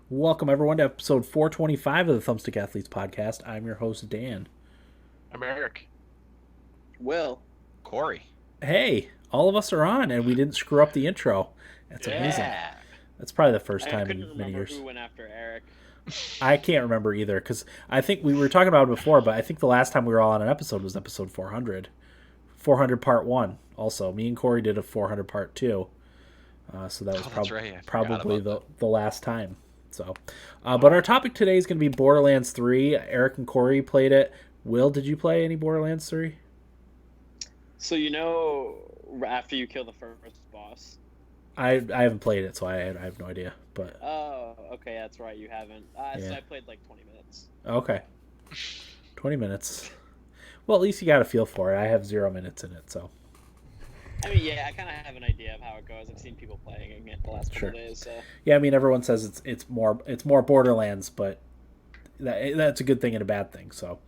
Welcome, everyone, to episode 425 of the Thumbstick Athletes podcast. I'm your host, Dan. I'm Eric. Will. Corey. Hey, all of us are on, and we didn't screw up the intro. That's amazing. Yeah. Yeah. That's probably the first I time couldn't in many remember years. who went after Eric. I can't remember either, because I think we were talking about it before, but I think the last time we were all on an episode was episode 400. 400 part 1, also. Me and Corey did a 400 part 2. So that was That's right. I forgot probably about the last time. So, but our topic today is going to be Borderlands 3. Eric and Corey played it. Will, did you play any Borderlands 3? So after you kill the first boss. I haven't played it, so I have no idea. But Oh, okay, that's right. You haven't. So Yeah. I played like 20 minutes. okay, 20 minutes. Well, at least you got a feel for it. I have 0 minutes in it, so I mean, yeah, I kind of have an idea of how it goes. I've seen people playing it the last couple Sure. days. So yeah. I mean, everyone says it's more Borderlands, but that's a good thing and a bad thing. So,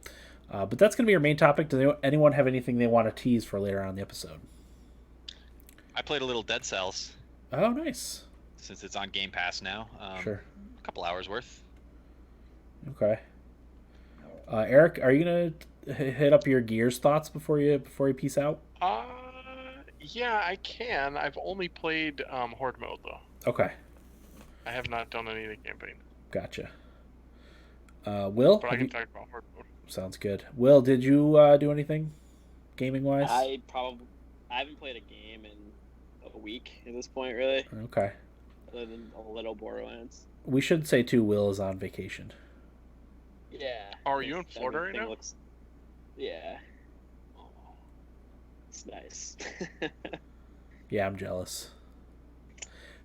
but that's going to be our main topic. Does anyone have anything they want to tease for later on in the episode? I played a little Dead Cells Oh, nice. since it's on Game Pass now. Sure. A couple hours worth. Okay. Eric, are you gonna hit up your Gears thoughts before you peace out? Uh, yeah, I can. I've only played Horde mode though. Okay, I have not done any of the campaign, gotcha. Will, but I can talk about Horde mode. sounds good. Will, did you do anything gaming wise? I haven't played a game in a week at this point, really, Okay. other than a little Borderlands. We should say too, Will is on vacation. Yeah. Oh, are you in Florida right now? Yeah. It's nice. Yeah, I'm jealous.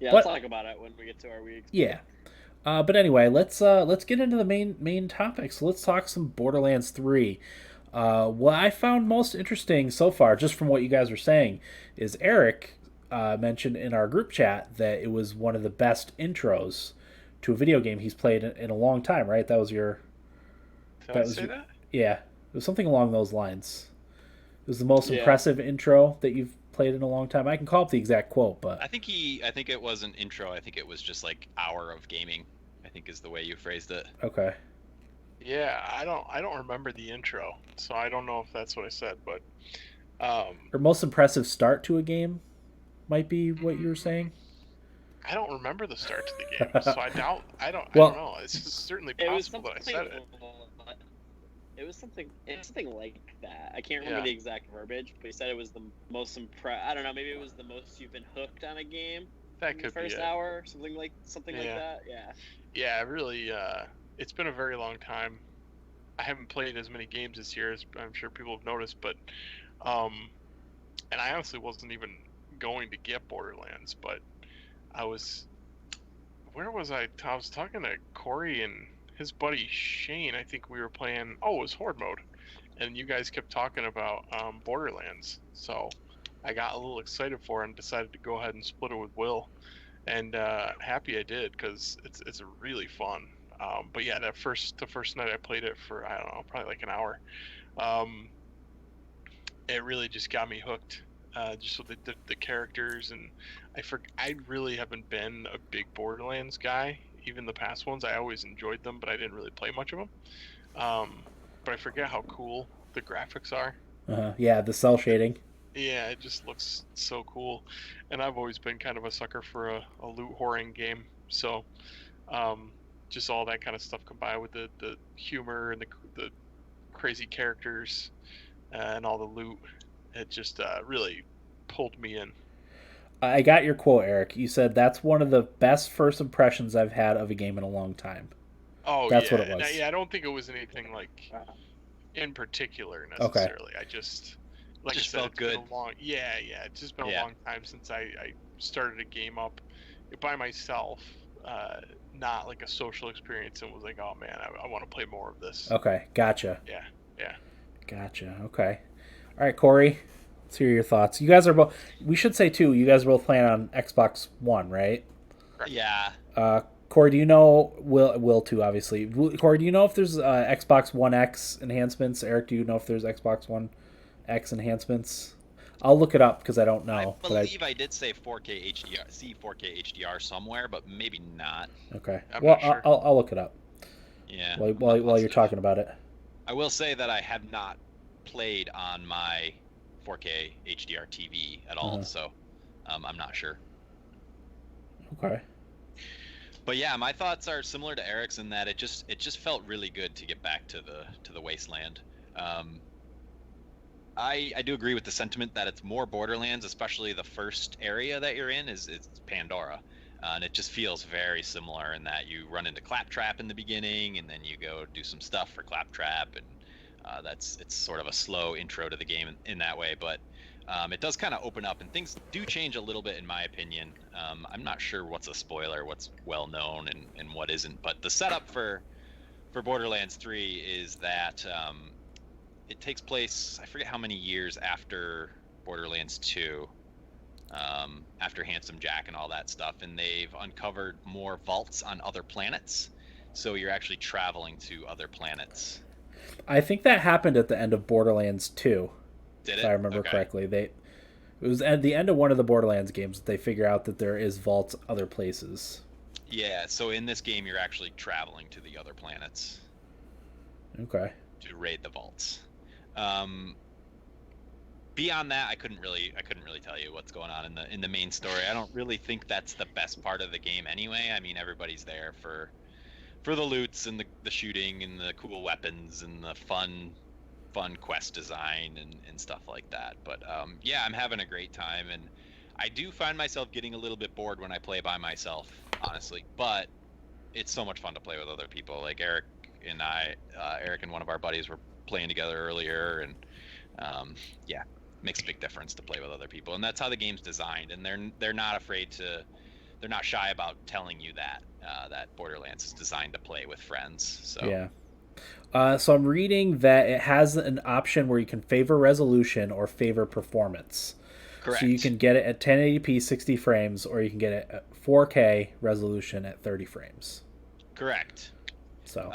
Yeah, But- I'll talk about it when we get to our weeks. Yeah. But anyway, let's get into the main topics. Let's talk some Borderlands 3. What I found most interesting so far, just from what you guys were saying, is Eric mentioned in our group chat that it was one of the best intros to a video game he's played in a long time, right? That was your... Did That I was say your- that? Yeah, it was something along those lines. It was the most Yeah. impressive intro that you've played in a long time. I can call up the exact quote, but... I think it was an intro. I think it was just like hour of gaming, I think is the way you phrased it. Okay. Yeah, I don't remember the intro, so I don't know if that's what I said, but Or most impressive start to a game might be what you were saying. I don't remember the start to the game, so I don't Well- know. It's certainly It was possible something. that I said it. It was something like that. I can't remember Yeah. the exact verbiage, but he said it was the most I don't know. Maybe it was the most you've been hooked on a game That in the could be first it. hour, something like Yeah. that. Yeah. Yeah, really, it's been a very long time. I haven't played as many games this year as I'm sure people have noticed, but, and I honestly wasn't even going to get Borderlands, but where was I? I was talking to Corey and his buddy Shane. I think we were playing, it was Horde mode, and you guys kept talking about Borderlands, so I got a little excited for it and decided to go ahead and split it with Will. And happy I did because it's really fun. But yeah, the first night I played it for I don't know, probably like an hour. It really just got me hooked. Just with the characters, and I really haven't been a big Borderlands guy. Even the past ones, I always enjoyed them, but I didn't really play much of them. But I forget how cool the graphics are. Yeah, the cell shading. Yeah, it just looks so cool, and I've always been kind of a sucker for a loot whoring game. So, just all that kind of stuff combined with the humor and the crazy characters and all the loot, it just really pulled me in. I got your quote, Eric. You said that's one of the best first impressions I've had of a game in a long time. Oh, That's yeah, what it was. I don't think it was anything like in particular Okay. necessarily. I just like Just I said, felt it's been good. a long, it's just been a Yeah. long time since I started a game up by myself, not like a social experience, and was like, oh man, I want to play more of this. Okay, gotcha. Yeah. Gotcha. Okay. All right, Corey. Let's hear your thoughts. You guys are both. We should say too. You guys are both playing on Xbox One, right? Yeah. Corey, do you know? Will too, obviously. Corey, do you know if there's Xbox One X enhancements? Eric, do you know if there's Xbox One X enhancements? I'll look it up because I don't I know. believe I did say 4K HDR, see 4K HDR somewhere, but maybe not. Okay. I'm Well, not sure. I'll look it up Yeah, while I'm not while you're positive. talking about it. I will say that I have not played on my 4K HDR TV at all, so I'm not sure. Okay. But yeah, my thoughts are similar to Eric's in that it just felt really good to get back to the wasteland. I do agree with the sentiment that it's more Borderlands, especially the first area that you're in is it's Pandora. And it just feels very similar in that you run into Claptrap in the beginning, and then you go do some stuff for Claptrap, and it's sort of a slow intro to the game in that way. But it does kind of open up, and things do change a little bit, in my opinion. I'm not sure what's a spoiler, what's well known, and what isn't. But the setup for Borderlands 3 is that it takes place, I forget how many years after Borderlands 2, after Handsome Jack and all that stuff, and they've uncovered more vaults on other planets. So you're actually traveling to other planets. I think that happened at the end of Borderlands 2, Did if it? I remember Okay. correctly. It was at the end of one of the Borderlands games that they figure out that there is vaults other places. Yeah, so in this game you're actually traveling to the other planets Okay. to raid the vaults. Beyond that, I couldn't really tell you what's going on in the main story. I don't really think that's the best part of the game anyway. I mean, everybody's there for the loots and the shooting and the cool weapons and the fun quest design and stuff like that. But yeah, I'm having a great time, and I do find myself getting a little bit bored when I play by myself, honestly. But it's so much fun to play with other people. Like Eric and one of our buddies were playing together earlier, and yeah, makes a big difference to play with other people. And that's how the game's designed, and they're not afraid to, they're not shy about telling you that that Borderlands is designed to play with friends. So yeah. So I'm reading that it has an option where you can favor resolution or favor performance. correct. So you can get it at 1080p 60 frames, or you can get it at 4K resolution at 30 frames. Correct. So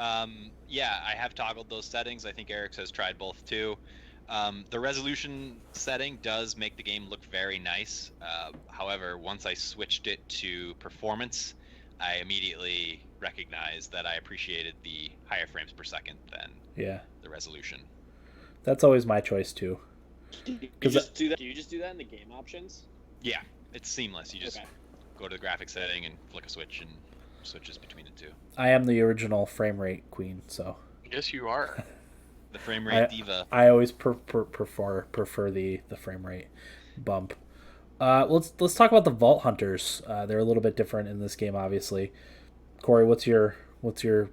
yeah, I have toggled those settings. I think Eric has tried both too. The resolution setting does make the game look very nice. However, once I switched it to performance, I immediately recognized that I appreciated the higher frames per second than yeah, the resolution. that's always my choice too. Do you 'Cause just do that? Do you just do that in the game options? Yeah, it's seamless. You just Okay. go to the graphic setting and flick a switch and switches between the two. I am the original frame rate queen, so Yes, you are. The frame rate diva. I always prefer the frame rate bump. Let's talk about the Vault Hunters. They're a little bit different in this game, obviously. Corey, what's your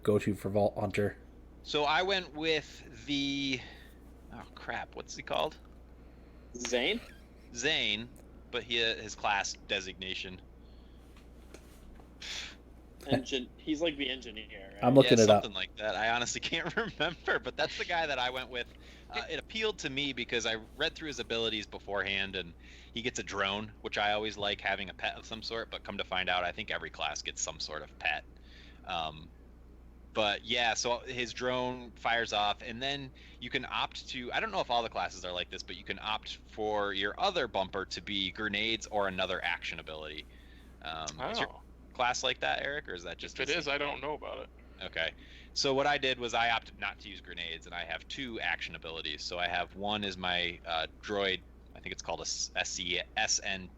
go to for Vault Hunter? So I went with the, oh crap, what's he called? Zane? Zane, but his class designation. He's like the engineer, right? I'm looking it up. Something like that. I honestly can't remember, but that's the guy that I went with. It appealed to me because I read through his abilities beforehand, and he gets a drone, which I always like having a pet of some sort. But come to find out, I think every class gets some sort of pet. But yeah, so his drone fires off, and then you can opt to, I don't know if all the classes are like this, but you can opt for your other bumper to be grenades or another action ability. Is your Oh, class like that, Eric, or is that just if it is, I don't know about it. Okay. So what I did was I opted not to use grenades, and I have two action abilities. So I have one is my droid, I think it's called a STNL,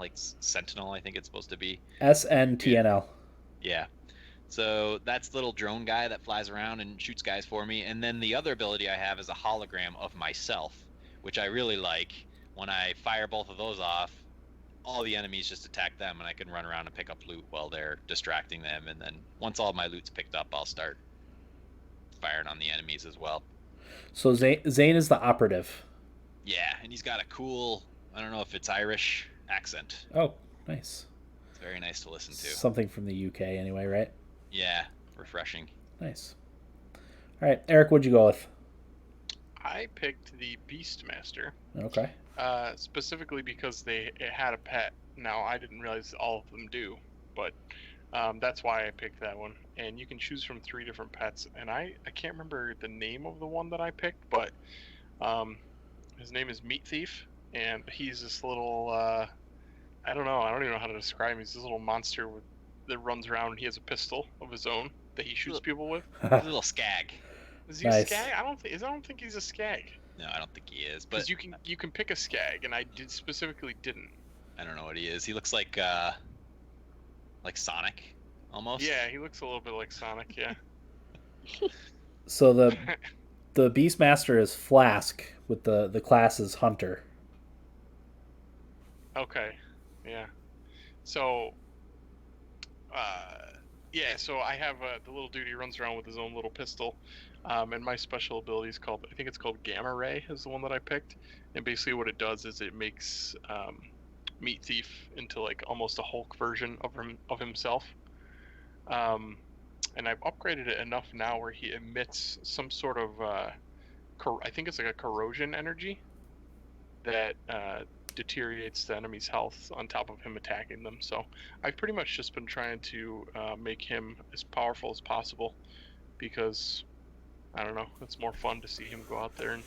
like Sentinel, I think it's supposed to be. SNTNL. Yeah. So that's the little drone guy that flies around and shoots guys for me. And then the other ability I have is a hologram of myself, which I really like. When I fire both of those off, all the enemies just attack them, and I can run around and pick up loot while they're distracting them. And then once all my loot's picked up, I'll start firing on the enemies as well. So Zane is the operative. Yeah, and he's got a cool, I don't know if it's Irish accent. Oh, nice. It's very nice to listen to. Something from the UK, anyway, right? Yeah, refreshing. Nice. All right, Eric, what'd you go with? I picked the Beastmaster, Okay. specifically because it had a pet. Now, I didn't realize all of them do, but that's why I picked that one. And you can choose from 3 different pets, and I can't remember the name of the one that I picked, but His name is Meat Thief, and he's this little I don't know. I don't even know how to describe him. He's this little monster that runs around, and he has a pistol of his own that he shoots people with. He's a little skag. Is he a skag? I don't think he's a skag. No, I don't think he is. Because But you can pick a skag, and I specifically didn't. I don't know what he is. He looks like Sonic, almost. Yeah, he looks a little bit like Sonic. Yeah. So the Beastmaster is Flask with the class is Hunter. Okay. Yeah. So. Yeah. So I have the little dude. He runs around with his own little pistol, and my special ability is called. I think it's called Gamma Ray. Is the one that I picked, and basically what it does is it makes Meat Thief into like almost a Hulk version of himself. And I've upgraded it enough now where he emits some sort of I think it's like a corrosion energy that deteriorates the enemy's health on top of him attacking them. So I've pretty much just been trying to make him as powerful as possible, because I don't know, it's more fun to see him go out there and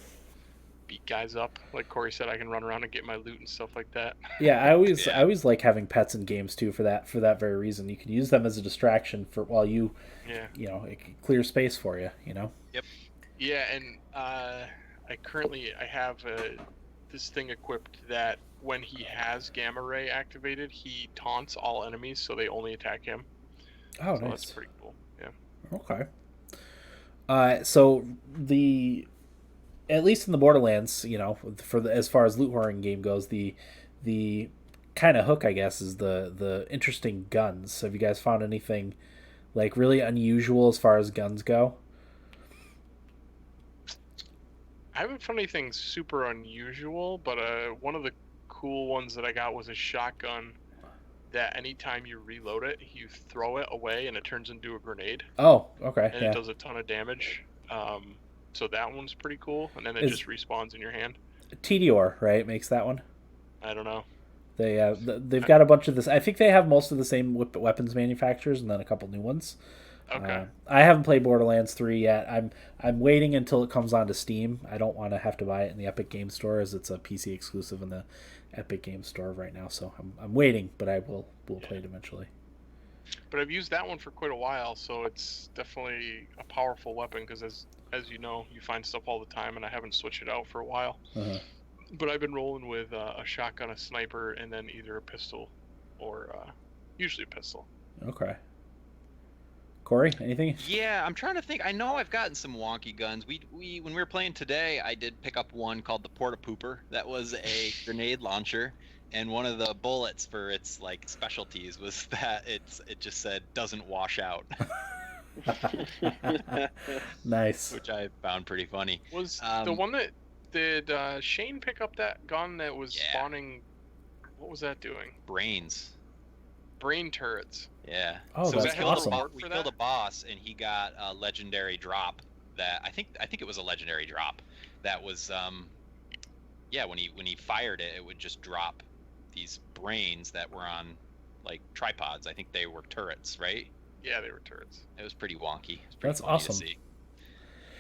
beat guys up. Like Corey said, I can run around and get my loot and stuff like that. Yeah, I always like having pets in games too for that very reason. You can use them as a distraction for while you it can clear space for you. Yep. Yeah, and I have this thing equipped that when he has Gamma Ray activated, he taunts all enemies, so they only attack him. Oh, so nice. That's pretty cool. Yeah. Okay. So at least in the Borderlands, as far as loot hoarding game goes, the kind of hook, I guess, is the interesting guns. Have you guys found anything like really unusual as far as guns go? I haven't found anything super unusual, but one of the cool ones that I got was a shotgun that anytime you reload it, you throw it away and it turns into a grenade. Oh, okay. And it does a ton of damage. So that one's pretty cool, and then it just respawns in your hand. TDR, right, makes that one? I don't know. They've got a bunch of this. I think they have most of the same weapons manufacturers and then a couple new ones. Okay. I haven't played Borderlands 3 yet. I'm waiting until it comes onto Steam. I don't want to have to buy it in the Epic Game Store, as it's a PC exclusive in the Epic Game Store right now. So I'm waiting, but I will play it eventually. But I've used that one for quite a while, so it's definitely a powerful weapon, because as you know, you find stuff all the time, and I haven't switched it out for a while. Uh-huh. But I've been rolling with a shotgun, a sniper, and then either a pistol or usually a pistol. Okay. Corey, anything? Yeah, I'm trying to think. I know I've gotten some wonky guns. We when we were playing today, I did pick up one called the Porta Pooper. That was a grenade launcher, and one of the bullets for its like specialties was that it just said doesn't wash out. Nice. Which I found pretty funny. Was the one that did Shane pick up that gun that was spawning? What was that doing? Brain turrets. Yeah. Oh, so that's awesome. We killed a boss, and he got a legendary drop. That I think it was a legendary drop. That was when he fired it, it would just drop these brains that were on like tripods. I think they were turrets, right? Yeah, they were turrets. It was pretty wonky. It was pretty That's funny awesome. to see.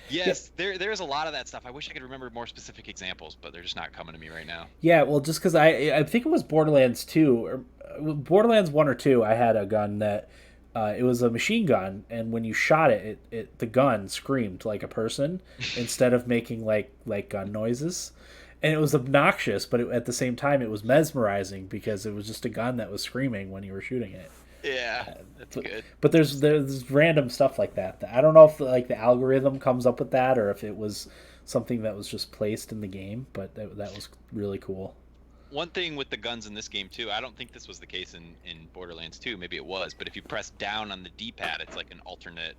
Yes, there's a lot of that stuff. I wish I could remember more specific examples, but they're just not coming to me right now. Yeah, well, just because I think it was Borderlands 2, or Borderlands 1 or 2, I had a gun that, it was a machine gun, and when you shot it the gun screamed like a person instead of making like gun noises. And it was obnoxious, but at the same time, it was mesmerizing because it was just a gun that was screaming when you were shooting it. Yeah, that's good. But there's random stuff like that. I don't know if like the algorithm comes up with that or if it was something that was just placed in the game. But that was really cool. One thing with the guns in this game too, I don't think this was the case in Borderlands 2. Maybe it was, but if you press down on the D-pad, it's like an alternate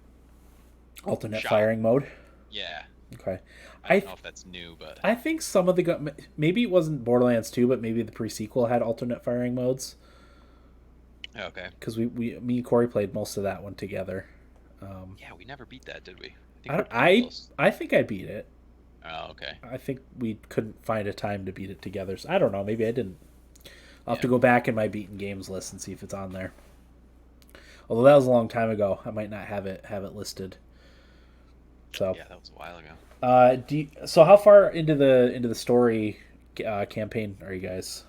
shot. Firing mode. Yeah. Okay. I don't know if that's new, but I think some of the maybe it wasn't Borderlands 2, but maybe the pre-sequel had alternate firing modes. Okay. Because me and Corey played most of that one together. Yeah, we never beat that, did we? I think I beat it. Oh, okay. I think we couldn't find a time to beat it together. So I don't know. Maybe I didn't. I'll have to go back in my beaten games list and see if it's on there. Although that was a long time ago, I might not have it listed. So Yeah, that was a while ago. so how far into the story campaign are you guys?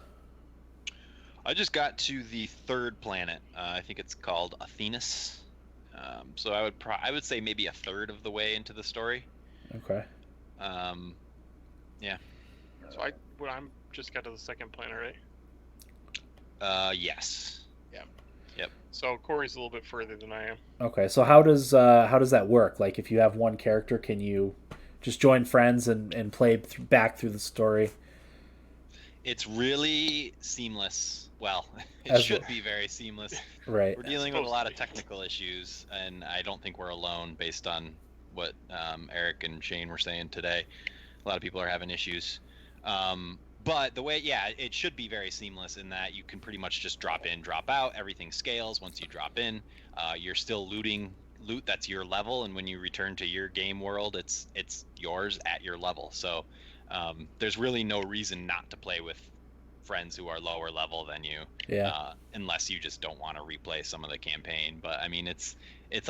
I just got to the third planet. I think it's called Athenus. So I would say maybe a third of the way into the story. Okay. Yeah. So I'm just got to the second planet, right? Yes. Yeah. Yep. So Corey's a little bit further than I am. Okay. So how does that work? Like, if you have one character, can you just join friends and play back through the story? It's really seamless. Well, it As should well. be very seamless. Right. We're dealing with a supposed lot to of be. technical issues, and I don't think we're alone based on what Eric and Shane were saying today. A lot of people are having issues. But the way, yeah, it should be very seamless in that you can pretty much just drop in, drop out. Everything scales once you drop in. You're still looting loot that's your level, and when you return to your game world, it's yours at your level. So there's really no reason not to play with friends who are lower level than you, Yeah. unless you just don't want to replay some of the campaign. But I mean, it's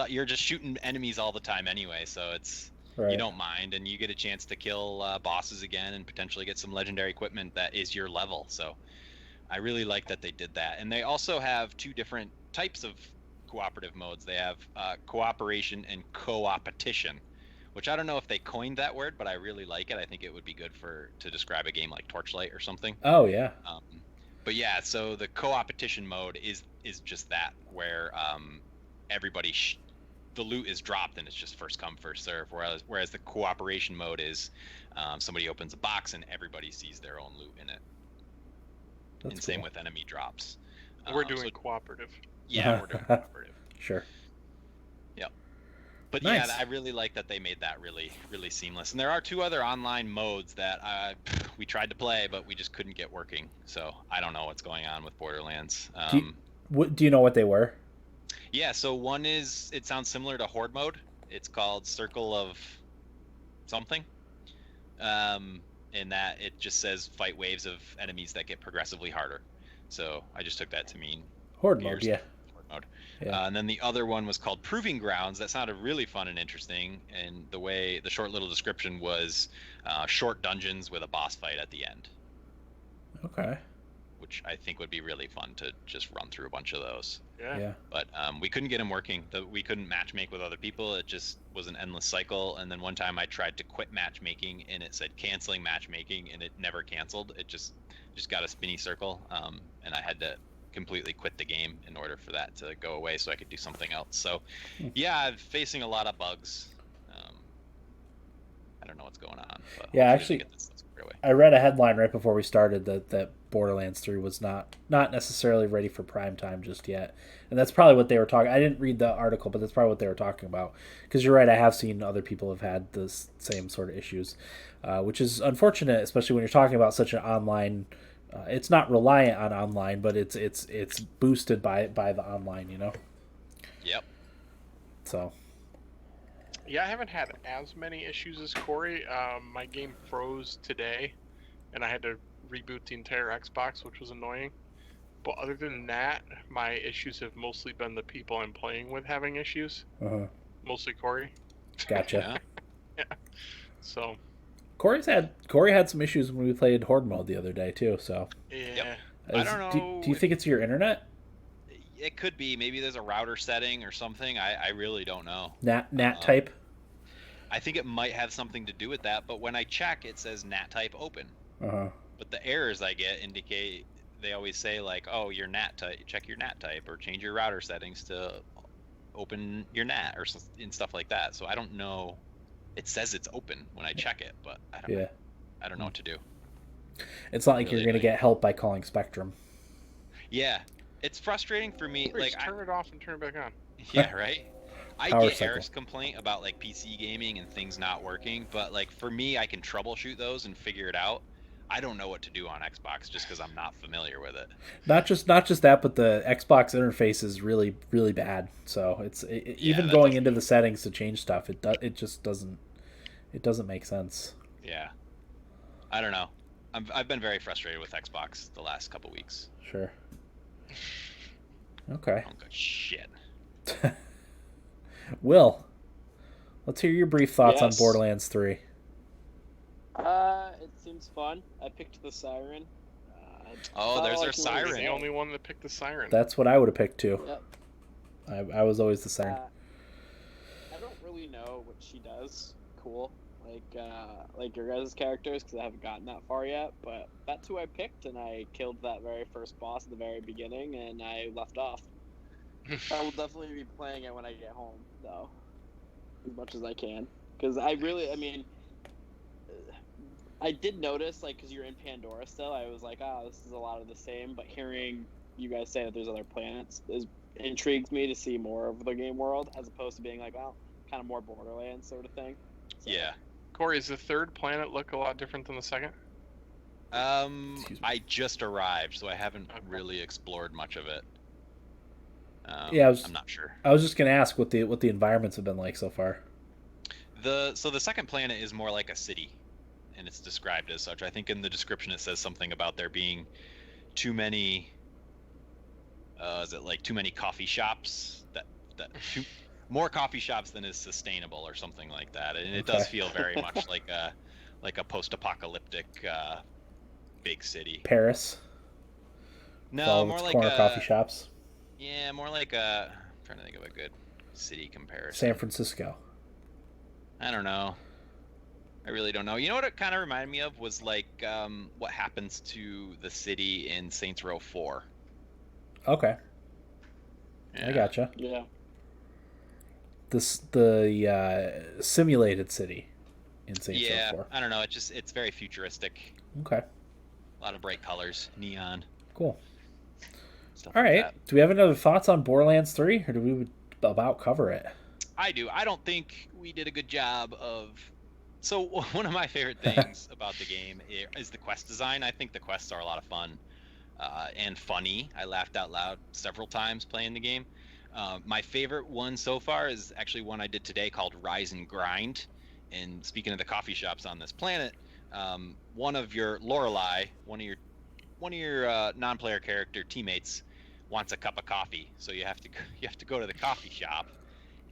you're just shooting enemies all the time anyway, so you Right. don't mind, and you get a chance to kill bosses again and potentially get some legendary equipment that is your level. So I really like that they did that. And they also have two different types of cooperative modes. They have cooperation and co-opetition, which I don't know if they coined that word, but I really like it. I think it would be good to describe a game like Torchlight or something. Oh yeah. But yeah, so the co-opetition mode is just that, where everybody the loot is dropped and it's just first come first serve. Whereas the cooperation mode is somebody opens a box and everybody sees their own loot in it. That's And same cool. with enemy drops. We're doing So, cooperative. yeah, we're doing cooperative. Sure. Yep. But Nice. yeah, I really like that they made that really, really seamless. And there are two other online modes that we tried to play, but we just couldn't get working. So I don't know what's going on with Borderlands. Do you know what they were? Yeah, so one is, it sounds similar to Horde mode. It's called Circle of something. In that it just says fight waves of enemies that get progressively harder. So I just took that to mean Horde Gears mode. Yeah. Horde mode. Yeah. And then the other one was called Proving Grounds. That sounded really fun and interesting. And the short little description was short dungeons with a boss fight at the end, Okay. which I think would be really fun to just run through a bunch of those. Yeah. Yeah. But we couldn't get them working. We couldn't matchmake with other people. It just was an endless cycle. And then one time I tried to quit matchmaking, and it said canceling matchmaking, and it never canceled. It just got a spinny circle, and I had to completely quit the game in order for that to go away so I could do something else. So yeah, I'm facing a lot of bugs. I don't know what's going on. But Yeah, hopefully we actually, get this stuff squared away. I read a headline right before we started that Borderlands 3 was not necessarily ready for prime time just yet. And that's probably what they were talking. I didn't read the article, but that's probably what they were talking about. Because you're right, I have seen other people have had the same sort of issues, which is unfortunate, especially when you're talking about such an online. It's not reliant on online, but it's boosted by the online, you know. Yep. So Yeah, I haven't had as many issues as Corey. My game froze today, and I had to reboot the entire Xbox, which was annoying. But other than that, my issues have mostly been the people I'm playing with having issues. Mostly Corey. gotcha. Yeah. So Corey had some issues when we played Horde mode the other day too. So yeah. I don't know Do you think it's your internet? It could be. Maybe there's a router setting or something. I really don't know. Nat type. I think it might have something to do with that, but when I check, it says NAT type open. But the errors I get indicate, they always say like, oh, your NAT type, check your NAT type, or change your router settings to open your NAT, or and stuff like that. So I don't know. It says it's open when I check it, but I don't know what to do. It's not like Really you're going to get help by calling Spectrum. Yeah, it's frustrating for me. Please Like, turn it off and turn it back on. yeah, right. I Power get cycle. Eric's complaint about like PC gaming and things not working, but like for me, I can troubleshoot those and figure it out. I don't know what to do on Xbox just because I'm not familiar with it. Not just that, but the Xbox interface is really bad. So even that going doesn't- into the settings to change stuff, it just doesn't make sense. Yeah, I don't know. I've been very frustrated with Xbox the last couple weeks. Sure. Okay. Oh, good shit. Will, Let's hear your brief thoughts on Yes. Borderlands 3. It seems fun. I picked the Siren. Oh, not there's all I our can really He's Siren. the say. only one that picked the siren. That's what I would have picked too. Yep. I was always the Siren. I don't really know what she does. Cool. Like your guys' characters, because I haven't gotten that far yet. But that's who I picked, and I killed that very first boss at the very beginning, and I left off. I will definitely be playing it when I get home, though, as much as I can. Because I mean, I did notice, like, because you're in Pandora still, I was like, this is a lot of the same. But hearing you guys say that there's other planets intrigues me to see more of the game world, as opposed to being like, well, kind of more Borderlands sort of thing. So, Yeah. Corey, does the third planet look a lot different than the second? Excuse me. I just arrived, so I haven't Okay. really explored much of it. Yeah, I'm not sure. I was just gonna ask what the environments have been like so far. So the second planet is more like a city, and it's described as such. I think in the description it says something about there being too many. Is it like too many coffee shops more coffee shops than is sustainable or something like that? And it does Okay. feel very much like a post-apocalyptic big city. Paris. with No, all of more its like corner a coffee shops. yeah, more like a. I'm trying to think of a good city comparison. San Francisco. I don't know. I really don't know. You know what it kind of reminded me of was like what happens to the city in Saints Row 4. Okay, I Yeah. gotcha. yeah. The simulated city in Saints Yeah, Row 4. I don't know. It's very futuristic. Okay, A lot of bright colors, neon, cool. stuff All like right. that. Do we have any other thoughts on Borderlands 3, or do we about cover it? I do. I don't think we did a good job of. So one of my favorite things about the game is the quest design. I think the quests are a lot of fun and funny. I laughed out loud several times playing the game. My favorite one so far is actually one I did today called Rise and Grind. And speaking of the coffee shops on this planet, one of your Lorelei, one of your non-player character teammates wants a cup of coffee, so you have to go to the coffee shop.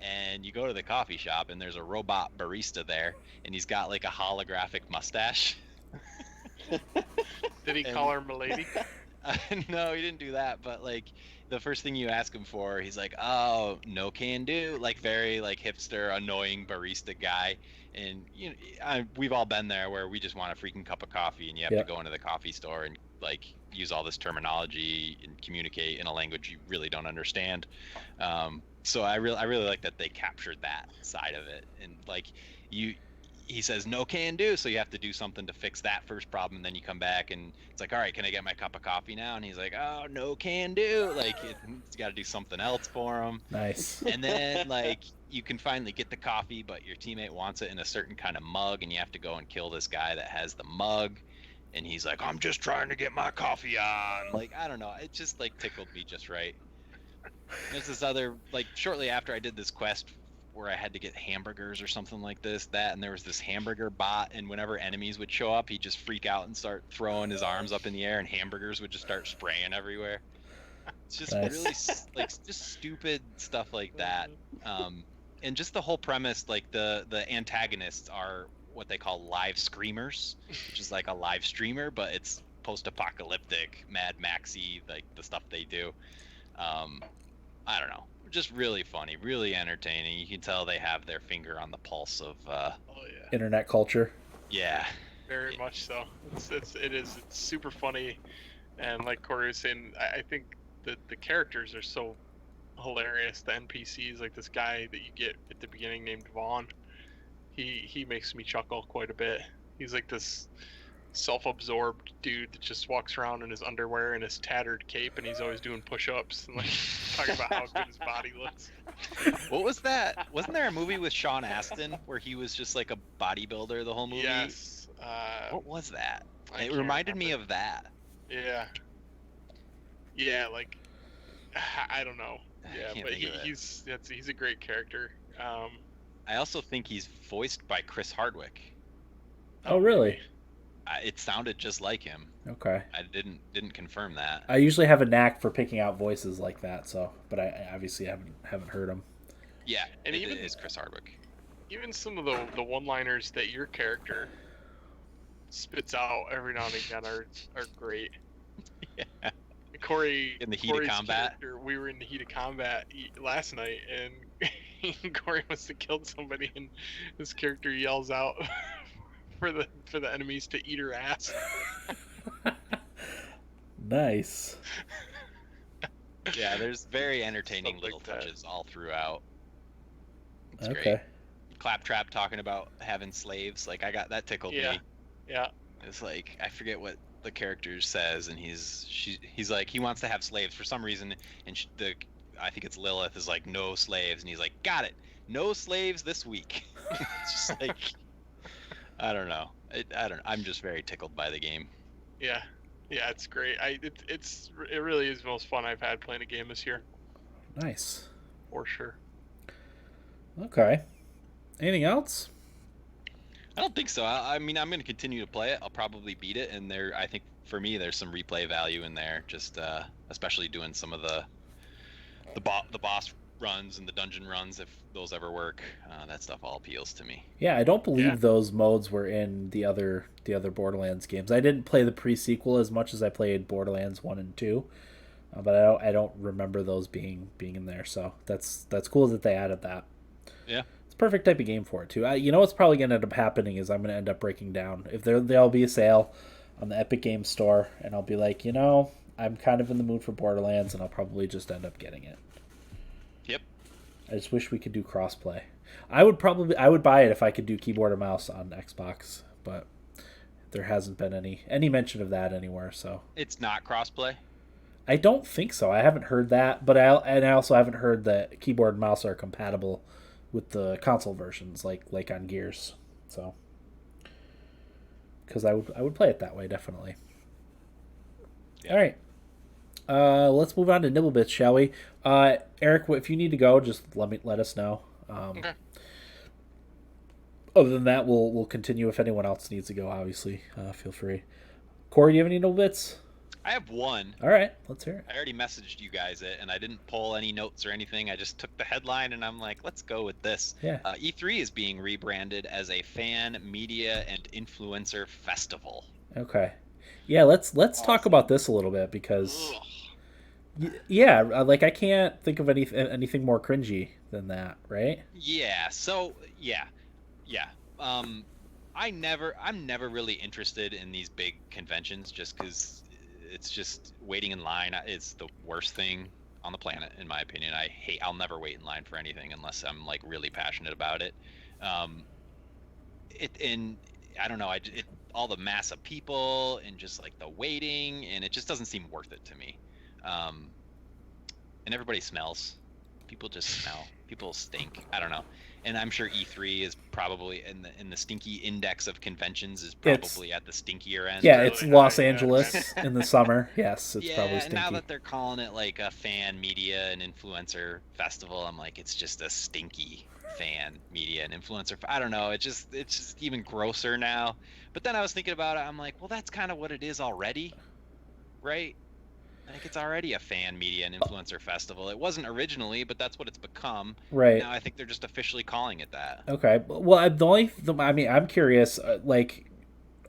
And you go to the coffee shop, and there's a robot barista there, and he's got like a holographic mustache. Did he And- call her Milady? No, he didn't do that. But like, the first thing you ask him for, he's like, "Oh, no can do." Like very like hipster, annoying barista guy. And we've all been there where we just want a freaking cup of coffee, and you have Yep. to go into the coffee store and like use all this terminology and communicate in a language you really don't understand. So I really like that they captured that side of it, and like he says no can do, so you have to do something to fix that first problem, and then you come back and it's like, all right, can I get my cup of coffee now? And he's like, oh, no can do, like it's got to do something else for him. Nice. And then like you can finally get the coffee, but your teammate wants it in a certain kind of mug, and you have to go and kill this guy that has the mug. And he's like, I'm just trying to get my coffee on. Like, I don't know. It just like tickled me just right. There's this other, like, shortly after I did this quest where I had to get hamburgers or something like that, and there was this hamburger bot, and whenever enemies would show up, he'd just freak out and start throwing his arms up in the air, and hamburgers would just start spraying everywhere. It's just Nice. really, like, just stupid stuff like that. And just the whole premise, like, the antagonists are what they call live screamers, which is like a live streamer, but it's post-apocalyptic, Mad Maxy, like the stuff they do. I don't know, just really funny, really entertaining. You can tell they have their finger on the pulse of Oh yeah, Internet culture. yeah. very much so. It's super funny, and like Corey was saying, I think that the characters are so hilarious. The NPCs, like this guy that you get at the beginning named Vaughn, he makes me chuckle quite a bit. He's like this self-absorbed dude that just walks around in his underwear and his tattered cape, and he's always doing push-ups and like talking about how good his body looks. What was that? Wasn't there a movie with Sean Astin where he was just like a bodybuilder the whole movie? Yes. What was that? I It can't reminded me remember. of that. Yeah. Yeah, like I don't know. Yeah, can't but think of it. he's a great character. I also think he's voiced by Chris Hardwick. Oh, really? It sounded just like him. Okay. I didn't confirm that. I usually have a knack for picking out voices like that, so but I obviously haven't heard them. Yeah, And it even- is Chris Hardwick. even some of the one-liners that your character spits out every now and again are great. Yeah. Corey, In the heat of Corey's combat? character, we were in the heat of combat last night, and Corey must have killed somebody, and his character yells out for the enemies to eat her ass. Nice. Yeah, there's very entertaining Stuff little like that. touches all throughout. It's Okay. great. Claptrap talking about having slaves, like that tickled Yeah. me. Yeah. It's like I forget what the character says, and he's like he wants to have slaves for some reason, and I think it's Lilith is like no slaves, and he's like got it, no slaves this week. It's just like I don't know. I'm just very tickled by the game. Yeah. Yeah, it's great. It really is the most fun I've had playing a game this year, Nice. for sure. Okay. Anything else? I don't think so. I mean, I'm going to continue to play it. I'll probably beat it, and I think for me, there's some replay value in there. Just especially doing some of the boss runs and the dungeon runs, if those ever work. That stuff all appeals to me. Yeah, I don't believe Yeah. those modes were in the other Borderlands games. I didn't play the pre-sequel as much as I played Borderlands 1 and 2. But I don't remember those being in there. So that's cool that they added that. Yeah. It's a perfect type of game for it too. You know what's probably going to end up happening is I'm going to end up breaking down. If there'll be a sale on the Epic Games Store, and I'll be like, I'm kind of in the mood for Borderlands, and I'll probably just end up getting it. Yep. I just wish we could do crossplay. I would buy it if I could do keyboard and mouse on Xbox, but there hasn't been any mention of that anywhere. So It's not crossplay. I don't think so. I haven't heard that, but I also haven't heard that keyboard and mouse are compatible with the console versions, like on Gears. So because I would play it that way definitely. Yeah. All right. Let's move on to Nibblebits, shall we? Eric, if you need to go, just let us know. Okay. Other than that, we'll continue. If anyone else needs to go, obviously, feel free. Corey, do you have any Nibblebits? I have one. All right, let's hear it. I already messaged you guys it, and I didn't pull any notes or anything. I just took the headline, and I'm like, let's go with this. Yeah. E3 is being rebranded as a fan, media, and influencer festival. Okay. Yeah, let's talk about this a little bit because yeah, like I can't think of anything more cringy than that, right? Yeah. So yeah. I'm never really interested in these big conventions just because it's just waiting in line. It's the worst thing on the planet, in my opinion. I'll never wait in line for anything unless I'm like really passionate about it. I don't know. All the mass of people and just like the waiting, and it just doesn't seem worth it to me. And everybody smells. People just smell. People stink. I don't know. And I'm sure E3 is probably in the stinky index of conventions is probably at the stinkier end. Yeah, really it's high, Los yeah. Angeles in the summer. Yes, it's Yeah, probably and stinky. now that they're calling it like a fan media and influencer festival, I'm like, it's just a stinky fan media and influencer. I don't know. It's just even grosser now. But then I was thinking about it. I'm like, well, that's kind of what it is already, right? Like it's already a fan media and influencer festival. It wasn't originally, but that's what it's become. Right. Now I think they're just officially calling it that. Okay. Well, I'm curious. Like,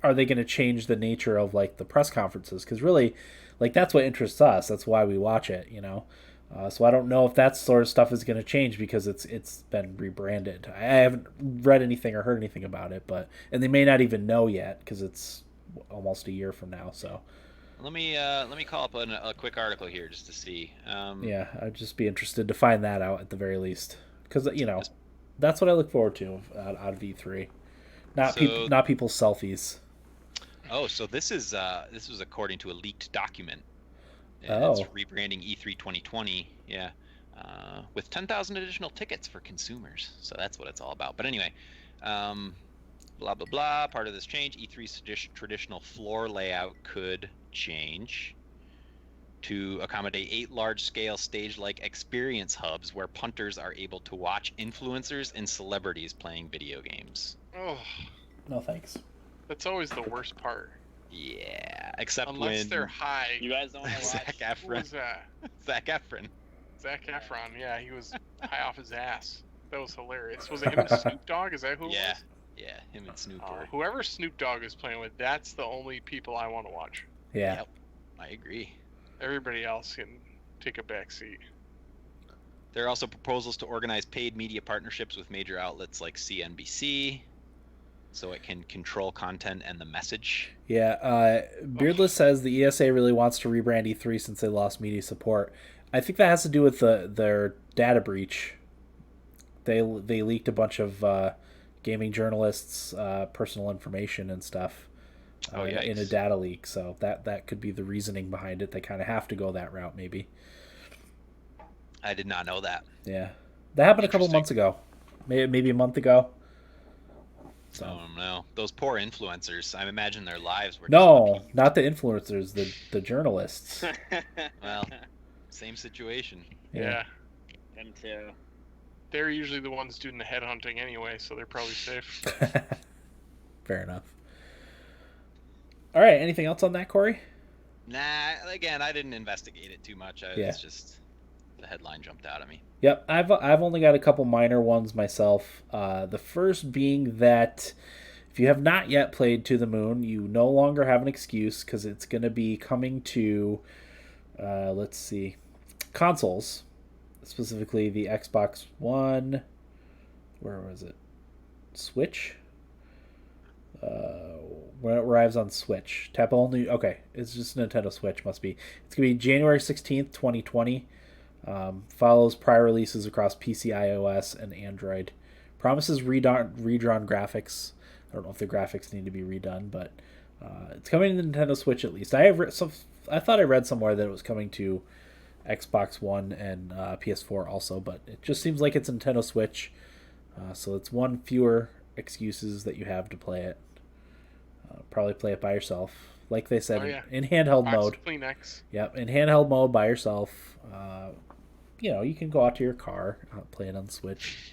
are they going to change the nature of like the press conferences? Because really, like that's what interests us. That's why we watch it. So I don't know if that sort of stuff is going to change because it's been rebranded. I haven't read anything or heard anything about it, and they may not even know yet because it's almost a year from now. So. Let me call up a quick article here just to see. Yeah, I'd just be interested to find that out at the very least, because that's what I look forward to out of E3, not people's selfies. Oh, so this was according to a leaked document. And Oh. It's rebranding E3 2020. Yeah, with 10,000 additional tickets for consumers. So that's what it's all about. But anyway, blah blah blah. Part of this change, E3's traditional floor layout could change to accommodate 8 large-scale stage-like experience hubs where punters are able to watch influencers and celebrities playing video games. Oh, No thanks. that's always the worst part. Yeah, except Unless when they're high. You guys don't want to Zac watch. Who was Efron. that? Zac Efron. Zac Efron. Yeah, he was high off his ass. That was hilarious. Was it him and Snoop Dogg? Is that who it Yeah, was? yeah, him and Snoop Oh, were. whoever Snoop Dogg is playing with, that's the only people I want to watch. Yeah. Yep, I agree. Everybody else can take a back seat. There are also proposals to organize paid media partnerships with major outlets like CNBC, so it can control content and the message. Yeah, Beardless says the ESA really wants to rebrand E3 since they lost media support. I think that has to do with their data breach. They leaked a bunch of gaming journalists' personal information and stuff Oh, in a yikes. data leak. So that could be the reasoning behind it. They kind of have to go that route, maybe. I did not know that. Yeah, that happened a couple Interesting. months ago, maybe a month ago. So Oh no, those poor influencers. I imagine their lives were just no, upheaved. not the influencers, the journalists. Well, same situation. Yeah. Them too. They're usually the ones doing the headhunting anyway, so they're probably safe. Fair enough. All right. Anything else on that, Corey? Nah, again, I didn't investigate it too much. Yeah. It's just the headline jumped out at me. Yep. I've only got a couple minor ones myself. The first being that if you have not yet played To the Moon, you no longer have an excuse because it's going to be coming to, let's see, consoles, specifically the Xbox One. Where was it? Switch. When it arrives on Switch, tap only. Okay, it's just Nintendo Switch. Must be. It's gonna be January 16th, 2020. Follows prior releases across PC, iOS, and Android. Promises redrawn graphics. I don't know if the graphics need to be redone, but it's coming to Nintendo Switch at least. I thought I read somewhere that it was coming to Xbox One and PS4 also, but it just seems like it's Nintendo Switch. So it's one fewer excuses that you have to play it. Probably play it by yourself, like they said, Oh, yeah. in handheld Box mode. of Kleenex. Yep, in handheld mode by yourself. You can go out to your car, play it on Switch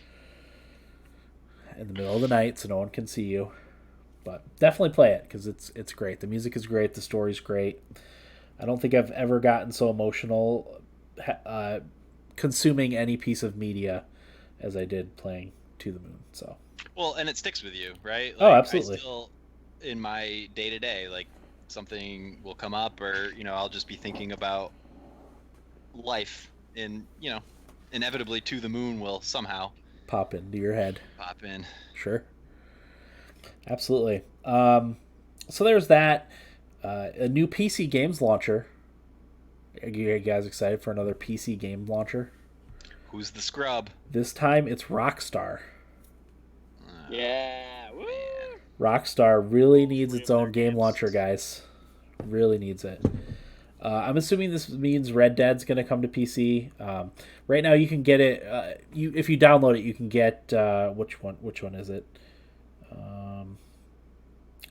in the middle of the night so no one can see you. But definitely play it because it's great. The music is great. The story's great. I don't think I've ever gotten so emotional consuming any piece of media as I did playing To the Moon. So. Well, and it sticks with you, right? Oh, absolutely. I still, in my day-to-day, like, something will come up or, I'll just be thinking about life and, inevitably To the Moon will somehow Pop into your head. pop in. Sure. Absolutely. So there's that. A new PC games launcher. Are you guys excited for another PC game launcher? Who's the scrub? This time it's Rockstar. Yeah. Woo! Rockstar really needs its own game launcher, guys. Really needs it. I'm assuming this means Red Dead's going to come to PC. Right now, you can get it. If you download it, you can get which one? Which one is it?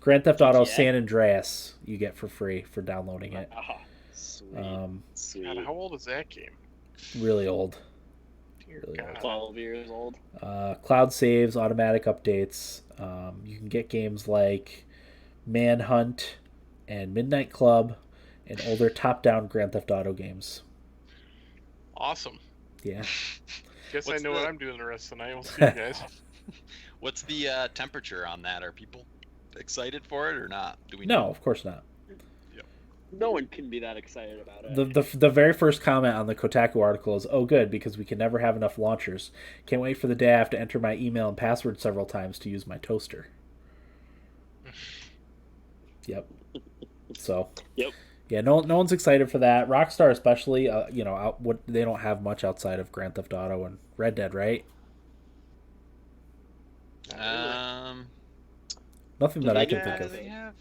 Grand Theft Auto GTA? San Andreas. You get for free for downloading it. Oh, sweet. God, Sweet. how old is that game? Really old. Dear Really God. 12 years old. Cloud saves, automatic updates. You can get games like Manhunt and Midnight Club and older top-down Grand Theft Auto games. Awesome. Yeah. Guess What's I know the- what I'm doing the rest of the night. We'll see you guys. What's the temperature on that? Are people excited for it or not? Do we No, know? of course not. No one can be that excited about it. The very first comment on the Kotaku article is, "Oh, good, because we can never have enough launchers. Can't wait for the day I have to enter my email and password several times to use my toaster." Yep. So. Yep. Yeah, no one's excited for that. Rockstar, especially, they don't have much outside of Grand Theft Auto and Red Dead, right? Nothing that I can think of. They have?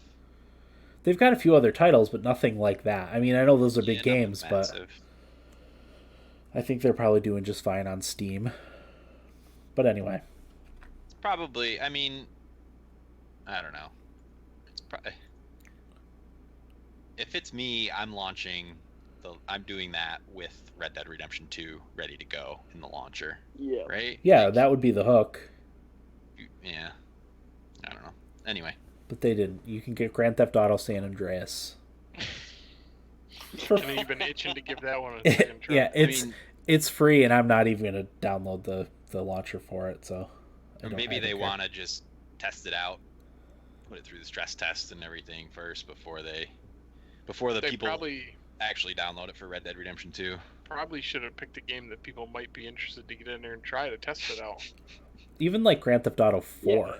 They've got a few other titles, but nothing like that. I mean, I know those are big Yeah, nothing games, but massive. I think they're probably doing just fine on Steam. But anyway, Probably. I mean, I don't know. It's if it's me, I'm doing that with Red Dead Redemption 2 ready to go in the launcher, Yeah. right? yeah, Like, that would be the hook. yeah. I don't know. Anyway, But they didn't. You can get Grand Theft Auto San Andreas. I know you've been itching to give that one a second try. Yeah, I mean, it's free, and I'm not even gonna download the the launcher for it, so I Or don't. maybe I don't they care. want to just test it out, put it through the stress test and everything first before the They people probably actually download it for Red Dead Redemption 2. should have picked a game that people might be interested to get in there and try to test it out. Even like Grand Theft Auto 4 Yeah.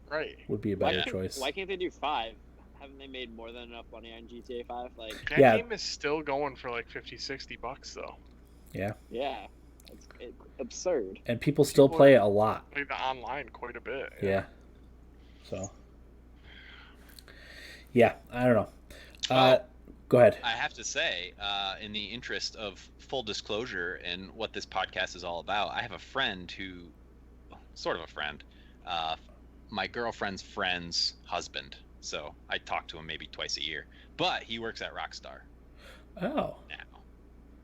Right. would be a Why better can't, choice. why can't they do 5? Haven't they made more than enough money on GTA 5? Like, That Yeah. game is still going for like $50-$60 though. yeah, it's absurd. And people still People play are- it a lot. Play the online quite a bit. Yeah. So. Yeah, I don't know. Go ahead. I have to say, in the interest of full disclosure and what this podcast is all about, I have a friend who, sort of a friend, my girlfriend's friend's husband. So I talk to him maybe twice a year. But he works at Rockstar Oh, now,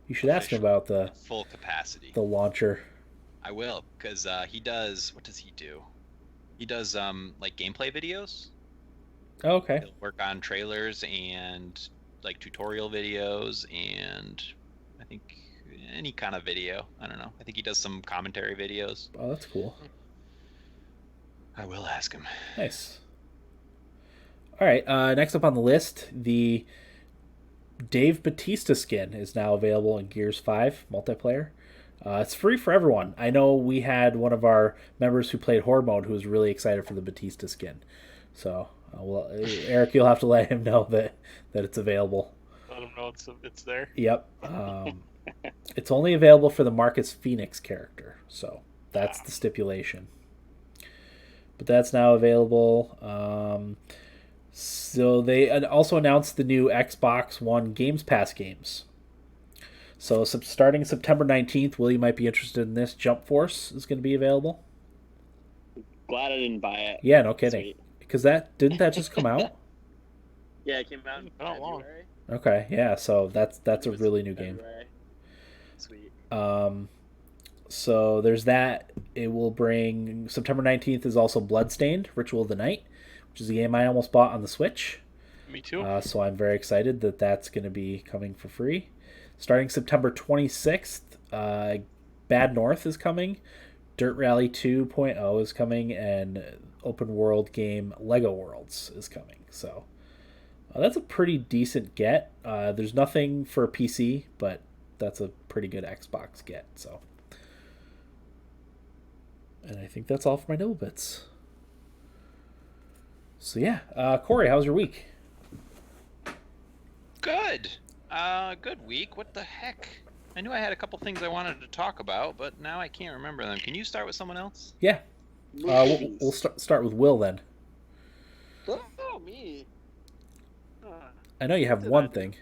you should ask him about at full capacity. the launcher. I will, because he does. What does he do? He does like gameplay videos. Oh, okay. He'll work on trailers and like tutorial videos and I think any kind of video. I don't know. I think he does some commentary videos. Oh, that's cool. I will ask him. Nice. All right. Next up on the list, the Dave Bautista skin is now available in Gears 5 multiplayer. It's free for everyone. I know we had one of our members who played Horde mode who was really excited for the Bautista skin. So, well, Eric, you'll have to let him know that it's available. Let them know it's there. Yep. It's only available for the Marcus Phoenix character. So, that's the stipulation. But that's now available. So they also announced the new Xbox One Games Pass games. So starting September 19th, Will, you might be interested in this. Jump Force is going to be available. Glad I didn't buy it. Yeah, no kidding. Sweet. Because didn't that just come out? Yeah, it came out in Not long. February. Okay, yeah. So that's a It was really new game. February. Sweet. So there's that. It will bring September 19th is also Bloodstained: Ritual of the Night, which is a game I almost bought on the Switch. Me too. So I'm very excited that that's going to be coming for free. Starting September 26th, Bad North is coming, Dirt Rally 2.0 is coming, and open world game Lego Worlds is coming. So that's a pretty decent get. There's nothing for PC, but that's a pretty good Xbox get. So, and I think that's all for my nibble bits. So yeah, Corey, how was your week? Good. Good week. What the heck? I knew I had a couple things I wanted to talk about, but now I can't remember them. Can you start with someone else? Yeah, we'll start with Will then. Oh, me. I know you have Did one I- thing.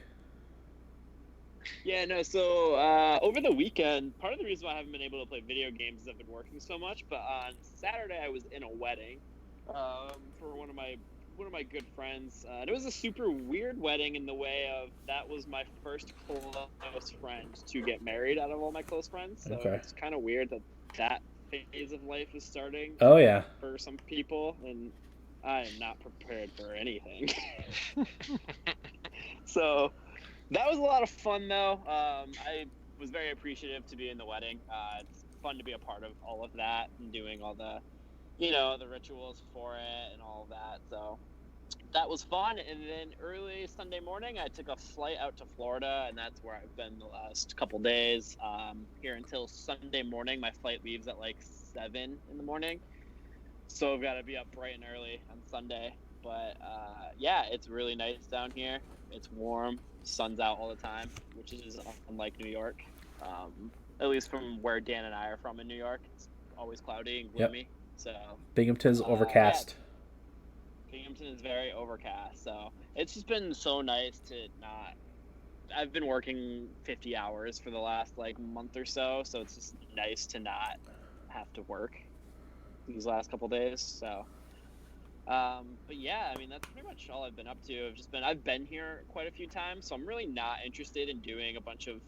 Yeah, no, so over the weekend, part of the reason why I haven't been able to play video games is I've been working so much, but on Saturday I was in a wedding for one of my good friends. And it was a super weird wedding in the way of that was my first close friend to get married out of all my close friends. So Okay. it's kind of weird that phase of life is starting Oh yeah. for some people, and I am not prepared for anything. So that was a lot of fun, though. I was very appreciative to be in the wedding. It's fun to be a part of all of that and doing all the, the rituals for it and all of that. So that was fun. And then early Sunday morning, I took a flight out to Florida, and that's where I've been the last couple days. Here until Sunday morning. My flight leaves at like 7 in the morning. So I've got to be up bright and early on Sunday. But yeah, it's really nice down here. It's warm. Sun's out all the time, which is unlike New York. At least from where Dan and I are from in New York, it's always cloudy and gloomy. So Binghamton's overcast. Binghamton is very overcast. So it's just been so nice to not. I've been working 50 hours for the last month or so, so it's just nice to not have to work these last couple days. So. But yeah, I mean, that's pretty much all I've been up to. I've been here quite a few times, so I'm really not interested in doing a bunch of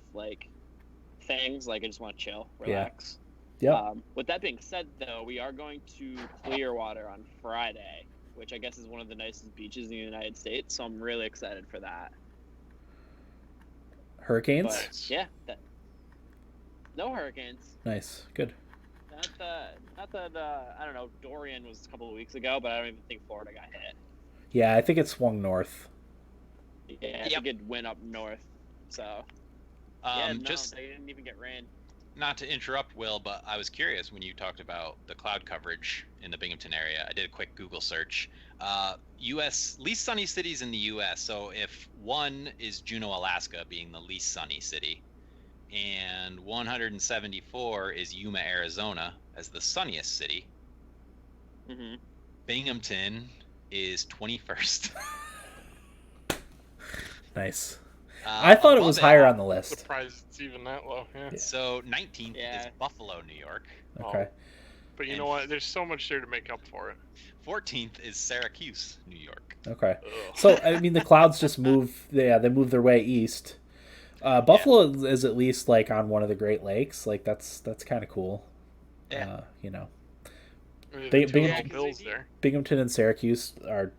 things. I just want to chill, relax. Yeah. With that being said, though, we are going to Clearwater on Friday, which I guess is one of the nicest beaches in the United States. So I'm really excited for that. Hurricanes? But yeah, no hurricanes. Nice. Good. No, Not that I don't know. Dorian was a couple of weeks ago, but I don't even think Florida got hit. Yeah, I think it swung north. Yeah, I think it went up north. So yeah, no, just they didn't even get rain. not to interrupt, Will, but I was curious when you talked about the cloud coverage in the Binghamton area. I did a quick Google search. U.S. least sunny cities in the U.S. So if one is Juneau, Alaska, being the least sunny city, and 174 is Yuma, Arizona, as the sunniest city, Binghamton is 21st. Nice. I thought it above was higher on the list. Surprised it's even that low. Yeah. So 19th is Buffalo, New York. Okay. But you know what? There's so much there to make up for it. 14th is Syracuse, New York. Okay. Ugh. So I mean, the clouds just move. Yeah, they move their way east. Buffalo is at least like on one of the Great Lakes. Like that's kind of cool. Yeah. You know, Bills there. Binghamton and Syracuse are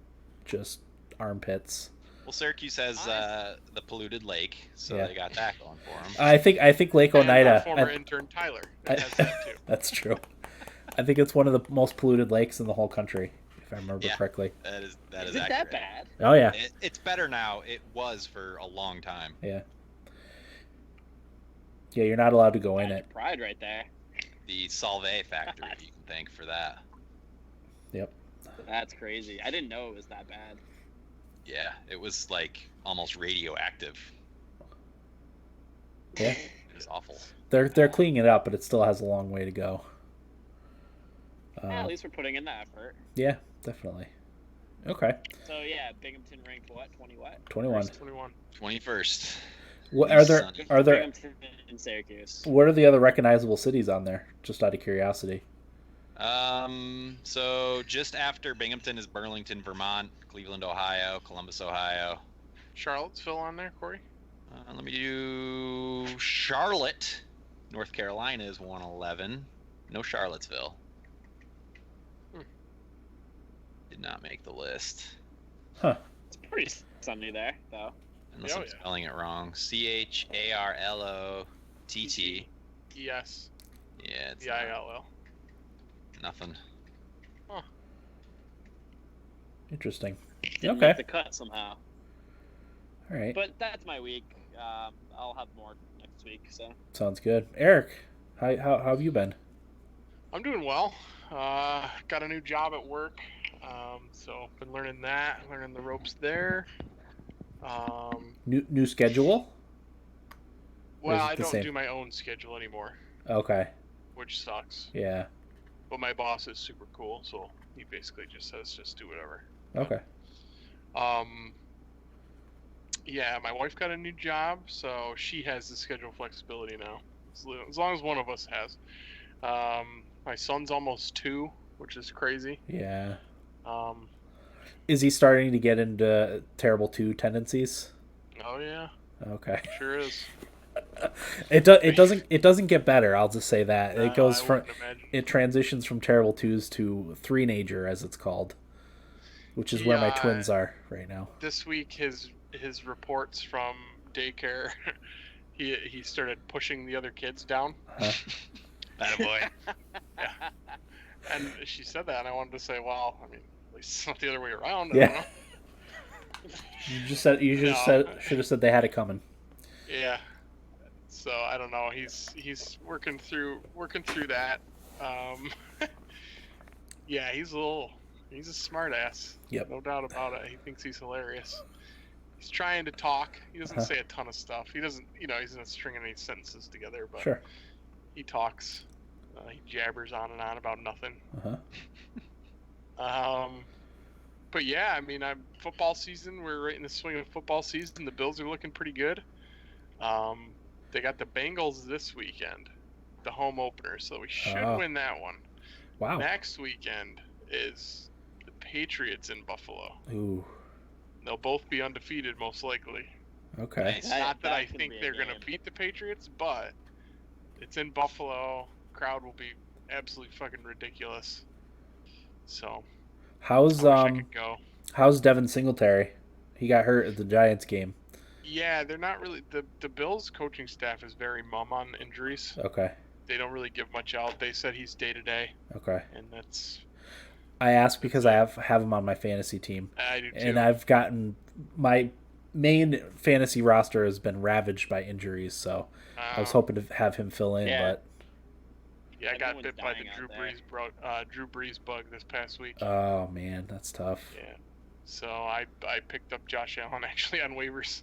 just armpits. Well, Syracuse has the polluted lake, so they got that going for them. I think Lake And Oneida. our former intern Tyler has that too. That's true. I think it's one of the most polluted lakes in the whole country, if I remember correctly. That is Is it accurate. that bad? Oh yeah. It's better now. It was for a long time. Yeah. Yeah, you're not allowed to go in it. Pride right there. The Solvay factory, you can thank for that. Yep. That's crazy. I didn't know it was that bad. Yeah, it was like almost radioactive. Yeah. It was awful. They're cleaning it up, but it still has a long way to go. At least we're putting in the effort. Yeah, definitely. Okay. So yeah, Binghamton ranked what? 20 what? 21. 21. 21st. What are there? Sunny. Are there? Binghamton and Syracuse. What are the other recognizable cities on there? Just out of curiosity. So just after Binghamton is Burlington, Vermont, Cleveland, Ohio, Columbus, Ohio. Charlottesville on there, Corey? Let me do Charlotte, North Carolina is 111. No Charlottesville. Did not make the list. Huh. It's pretty sunny there, though. Unless I'm spelling it wrong. Charlott. Yes. Yeah, it's EILL. nothing. Huh. Interesting. Didn't Okay. make the cut somehow. All right. But that's my week. I'll have more next week. So. Sounds good. Eric, how have you been? I'm doing well. Got a new job at work. So been learning the ropes there. New schedule? Or is Well, it I the don't same? do my own schedule anymore, Okay. which sucks. Yeah. But my boss is super cool, so he basically just says just do whatever. Okay. Yeah, my wife got a new job, so she has the schedule flexibility now. As long as one of us has. My son's almost 2, which is crazy. Yeah. Um, Is he starting to get into terrible 2 tendencies? oh yeah, Okay. sure is. It doesn't get better. I'll just say that it goes I from wouldn't imagine. it transitions from terrible 2s to 3-nager as it's called, which is where my Yeah. twins are right now. This week, his reports from daycare, he started pushing the other kids down. Attaboy. Yeah. And she said that, and I wanted to say, well, I mean, at least it's not the other way around. I Yeah. don't know. You should have said they had it coming. Yeah. So I don't know. He's working through that. Yeah, he's a smart ass. Yep. No doubt about it. He thinks he's hilarious. He's trying to talk. He doesn't say a ton of stuff. He doesn't, he's not stringing any sentences together, but Sure. he talks. He jabbers on and on about nothing. Uh-huh. But yeah, I mean, football season. We're right in the swing of football season. The Bills are looking pretty good. They got the Bengals this weekend, the home opener, so we should win that one. Wow. Next weekend is the Patriots in Buffalo. Ooh. They'll both be undefeated, most likely. Okay. Nice. Not that I can think be a they're going to game. beat the Patriots, but it's in Buffalo. Crowd will be absolutely fucking ridiculous. So How's I wish I could go. how's Devin Singletary? He got hurt at the Giants game. Yeah, they're not really the Bills coaching staff is very mum on injuries. Okay. they don't really give much out. They said he's day to day, Okay. and that's. I ask because I have him on my fantasy team, I do too. and I've gotten my main fantasy roster has been ravaged by injuries, so I was hoping to have him fill in, Yeah. but Yeah, I got Everyone's bit by the dying Drew out there. Drew Brees bug this past week. oh man, that's tough. Yeah, so I picked up Josh Allen actually on waivers,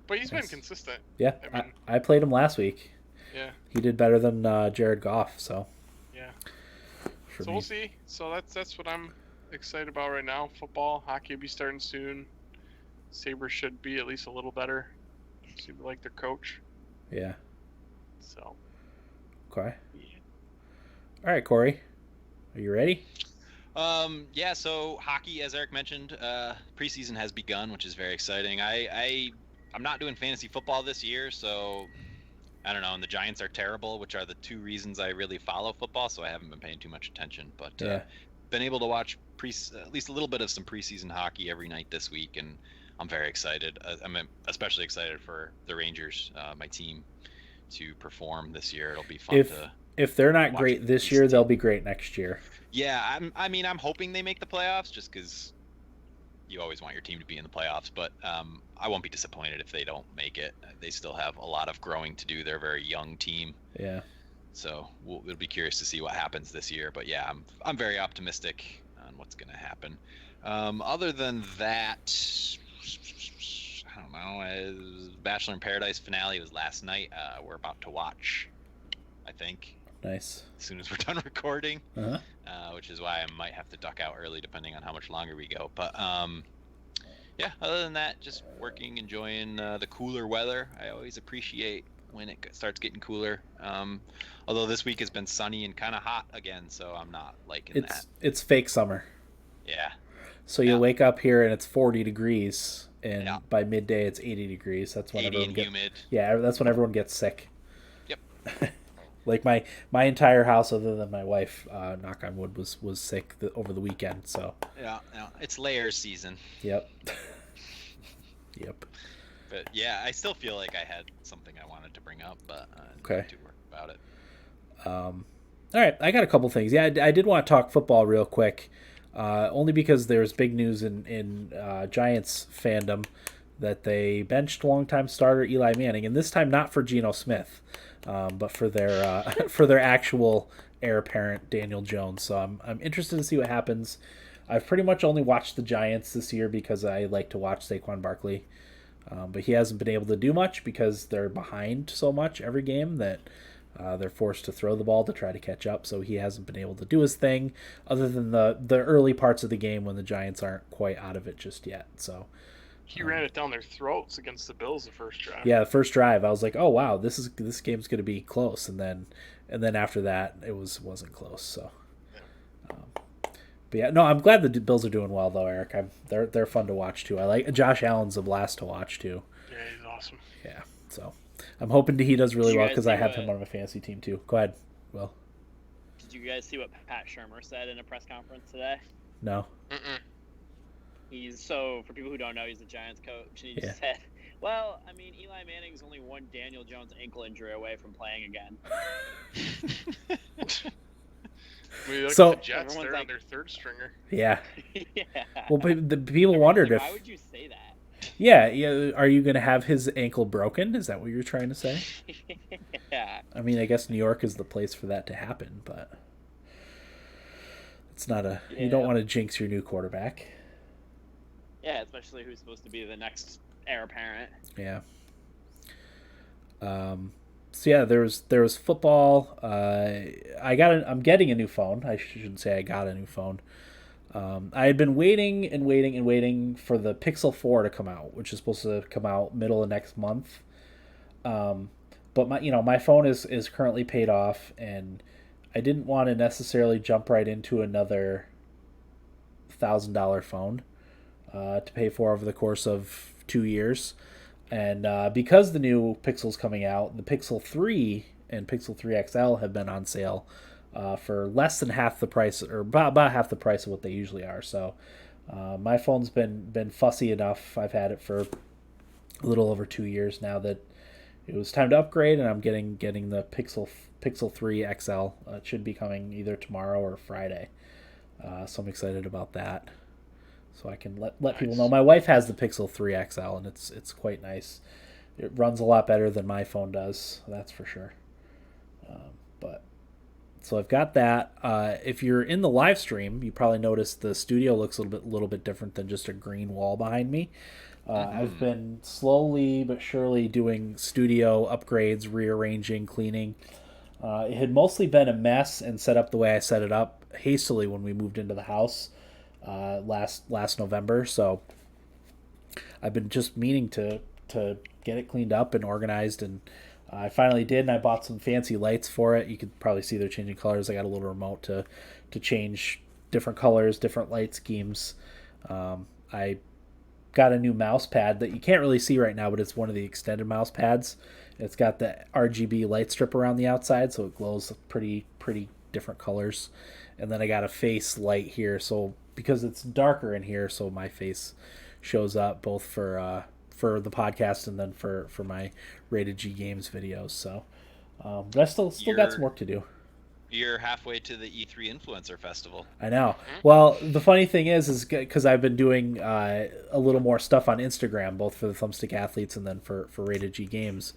but he's been Nice. consistent. Yeah, I mean- I played him last week. Yeah, He did better than Jared Goff, so yeah. for So me. we'll see. So that's what I'm excited about right now. Football, hockey will be starting soon. Sabres should be at least a little better. Seem to like their coach. Yeah. So Okay. yeah. All right, Corey, are you ready? Yeah, so hockey, as Eric mentioned, preseason has begun, which is very exciting. I'm not doing fantasy football this year, so I don't know. And the Giants are terrible, which are the two reasons I really follow football. So I haven't been paying too much attention, but Yeah. been able to watch at least a little bit of some preseason hockey every night this week, and I'm very excited. I'm especially excited for the Rangers, my team, to perform this year. It'll be fun to. If they're not watch great this this year, team. they'll be great next year. Yeah, I'm hoping they make the playoffs, just because you always want your team to be in the playoffs. But I won't be disappointed if they don't make it. They still have a lot of growing to do. They're a very young team, Yeah. so we'll be curious to see what happens this year. But yeah, I'm very optimistic on what's going to happen. Other than that, I don't know. Bachelor in Paradise finale was last night. We're about to watch, I think, Nice. as soon as we're done recording, Uh-huh. which is why I might have to duck out early depending on how much longer we go. But yeah, other than that, just working, enjoying the cooler weather. I always appreciate when it starts getting cooler. Although this week has been sunny and kind of hot again, so I'm not liking that. It's fake summer. Yeah, So you Yeah. wake up here and it's 40 degrees, and Yeah. by midday it's 80 degrees. That's when 80 and humid. Yeah, that's when everyone gets sick. Yep. Like my entire house, other than my wife, knock on wood, was sick over the weekend. So Yeah, it's layer season. yep, yep. But yeah, I still feel like I had something I wanted to bring up, but I didn't Okay. do work about it. All right, I got a couple things. Yeah, I did want to talk football real quick, only because there's big news in Giants fandom that they benched longtime starter Eli Manning, and this time not for Geno Smith, but for their for their actual heir apparent Daniel Jones. So I'm interested to see what happens. I've pretty much only watched the Giants this year because I like to watch Saquon Barkley, but he hasn't been able to do much because they're behind so much every game that they're forced to throw the ball to try to catch up. So he hasn't been able to do his thing, other than the early parts of the game when the Giants aren't quite out of it just yet. So. He ran it down their throats against the Bills the first drive. Yeah, the first drive, I was like, "Oh wow, this game's going to be close," and then after that, it wasn't close. So, but yeah, no, I'm glad the Bills are doing well though, Eric. They're fun to watch too. I like Josh Allen's a blast to watch too. Yeah, he's awesome. Yeah, so I'm hoping he does really Did you well guys because I see have what- him on my fantasy team too. Go ahead. Well, Did you guys see what Pat Shermer said in a press conference today? no. Mm-mm. For people who don't know, he's the Giants coach, and he Yeah. just said, "Well, I mean, Eli Manning's only one Daniel Jones ankle injury away from playing again." I mean, look So- at the Jets, Everyone's they're like- on their third stringer. Yeah. Yeah. Well, but the people wondered Like, if why would you say that? yeah, are you going to have his ankle broken? Is that what you're trying to say? Yeah. I mean, I guess New York is the place for that to happen, but it's not a. You don't Yeah. want to jinx your new quarterback. Yeah, especially who's supposed to be the next heir apparent. Yeah. So yeah, there was football. I'm getting a new phone. I shouldn't say I got a new phone. I had been waiting and waiting and waiting for the Pixel 4 to come out, which is supposed to come out middle of next month. But my phone is currently paid off, and I didn't want to necessarily jump right into another $1,000 phone to pay for over the course of 2 years. And because the new Pixel's coming out, the Pixel 3 and Pixel 3 XL have been on sale for less than half the price, or about half the price of what they usually are. So my phone's been fussy enough. I've had it for a little over 2 years now that it was time to upgrade, and I'm getting the Pixel 3 XL. It should be coming either tomorrow or Friday. So I'm excited about that. So I can let people know. My wife has the Pixel 3 XL, and it's quite nice. It runs a lot better than my phone does. That's for sure. But so I've got that. If you're in the live stream, you probably noticed the studio looks a little bit different than just a green wall behind me. I've been slowly but surely doing studio upgrades, rearranging, cleaning. It had mostly been a mess and set up the way I set it up hastily when we moved into the house last November. So I've been just meaning to get it cleaned up and organized, and I finally did. And I bought some fancy lights for it. You could probably see they're changing colors. I got a little remote to change different colors, different light schemes. I got a new mouse pad that you can't really see right now, but it's one of the extended mouse pads. It's got the RGB light strip around the outside, so it glows pretty different colors. And then I got a face light here, so because it's darker in here, so my face shows up both for the podcast and then for my Rated G Games videos. So, but I still got some work to do. You're halfway to the E3 Influencer Festival. I know. Well, the funny thing is because I've been doing a little more stuff on Instagram, both for the Thumbstick Athletes and then for Rated G Games.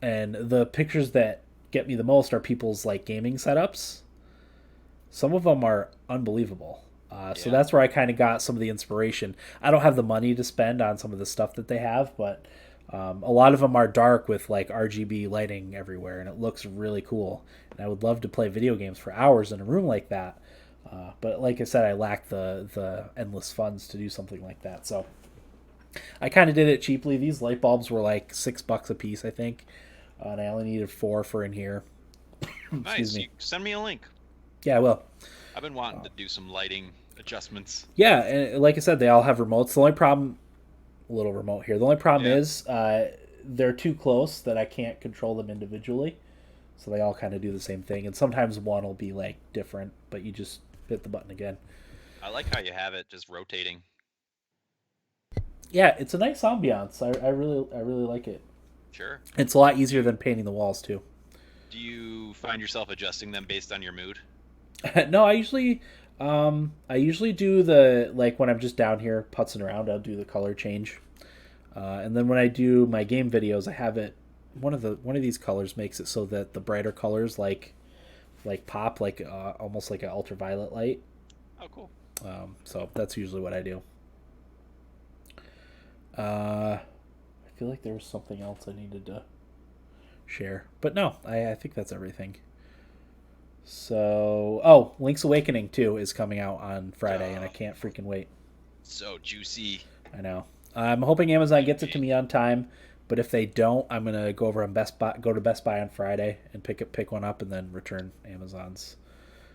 And the pictures that get me the most are people's like gaming setups. Some of them are unbelievable. So that's where I kind of got some of the inspiration. I don't have the money to spend on some of the stuff that they have, but a lot of them are dark with like RGB lighting everywhere, and it looks really cool. And I would love to play video games for hours in a room like that. But like I said, I lack the endless funds to do something like that. So I kind of did it cheaply. These light bulbs were like $6 a piece, I think. And I only needed 4 for in here. Nice. You send me a link. Yeah, I will. I've been wanting to do some lighting adjustments. Yeah, and like I said, they all have remotes. The only problem, a little remote here. The only problem is they're too close that I can't control them individually. So they all kind of do the same thing. And sometimes one will be like different, but you just hit the button again. I like how you have it just rotating. Yeah, it's a nice ambiance. I really like it. Sure. It's a lot easier than painting the walls too. Do you find yourself adjusting them based on your mood? No, I usually do the, like when I'm just down here putzing around, I'll do the color change. And then when I do my game videos, I have it one of these colors makes it so that the brighter colors like pop like almost like an ultraviolet light. Oh, cool. So that's usually what I do. I feel like there was something else I needed to share, but no, I think that's everything. So, Link's Awakening 2 is coming out on Friday, and I can't freaking wait. So juicy. I know. I'm hoping Amazon gets it to me on time, but if they don't, I'm gonna go over on go to Best Buy on Friday and pick one up and then return Amazon's.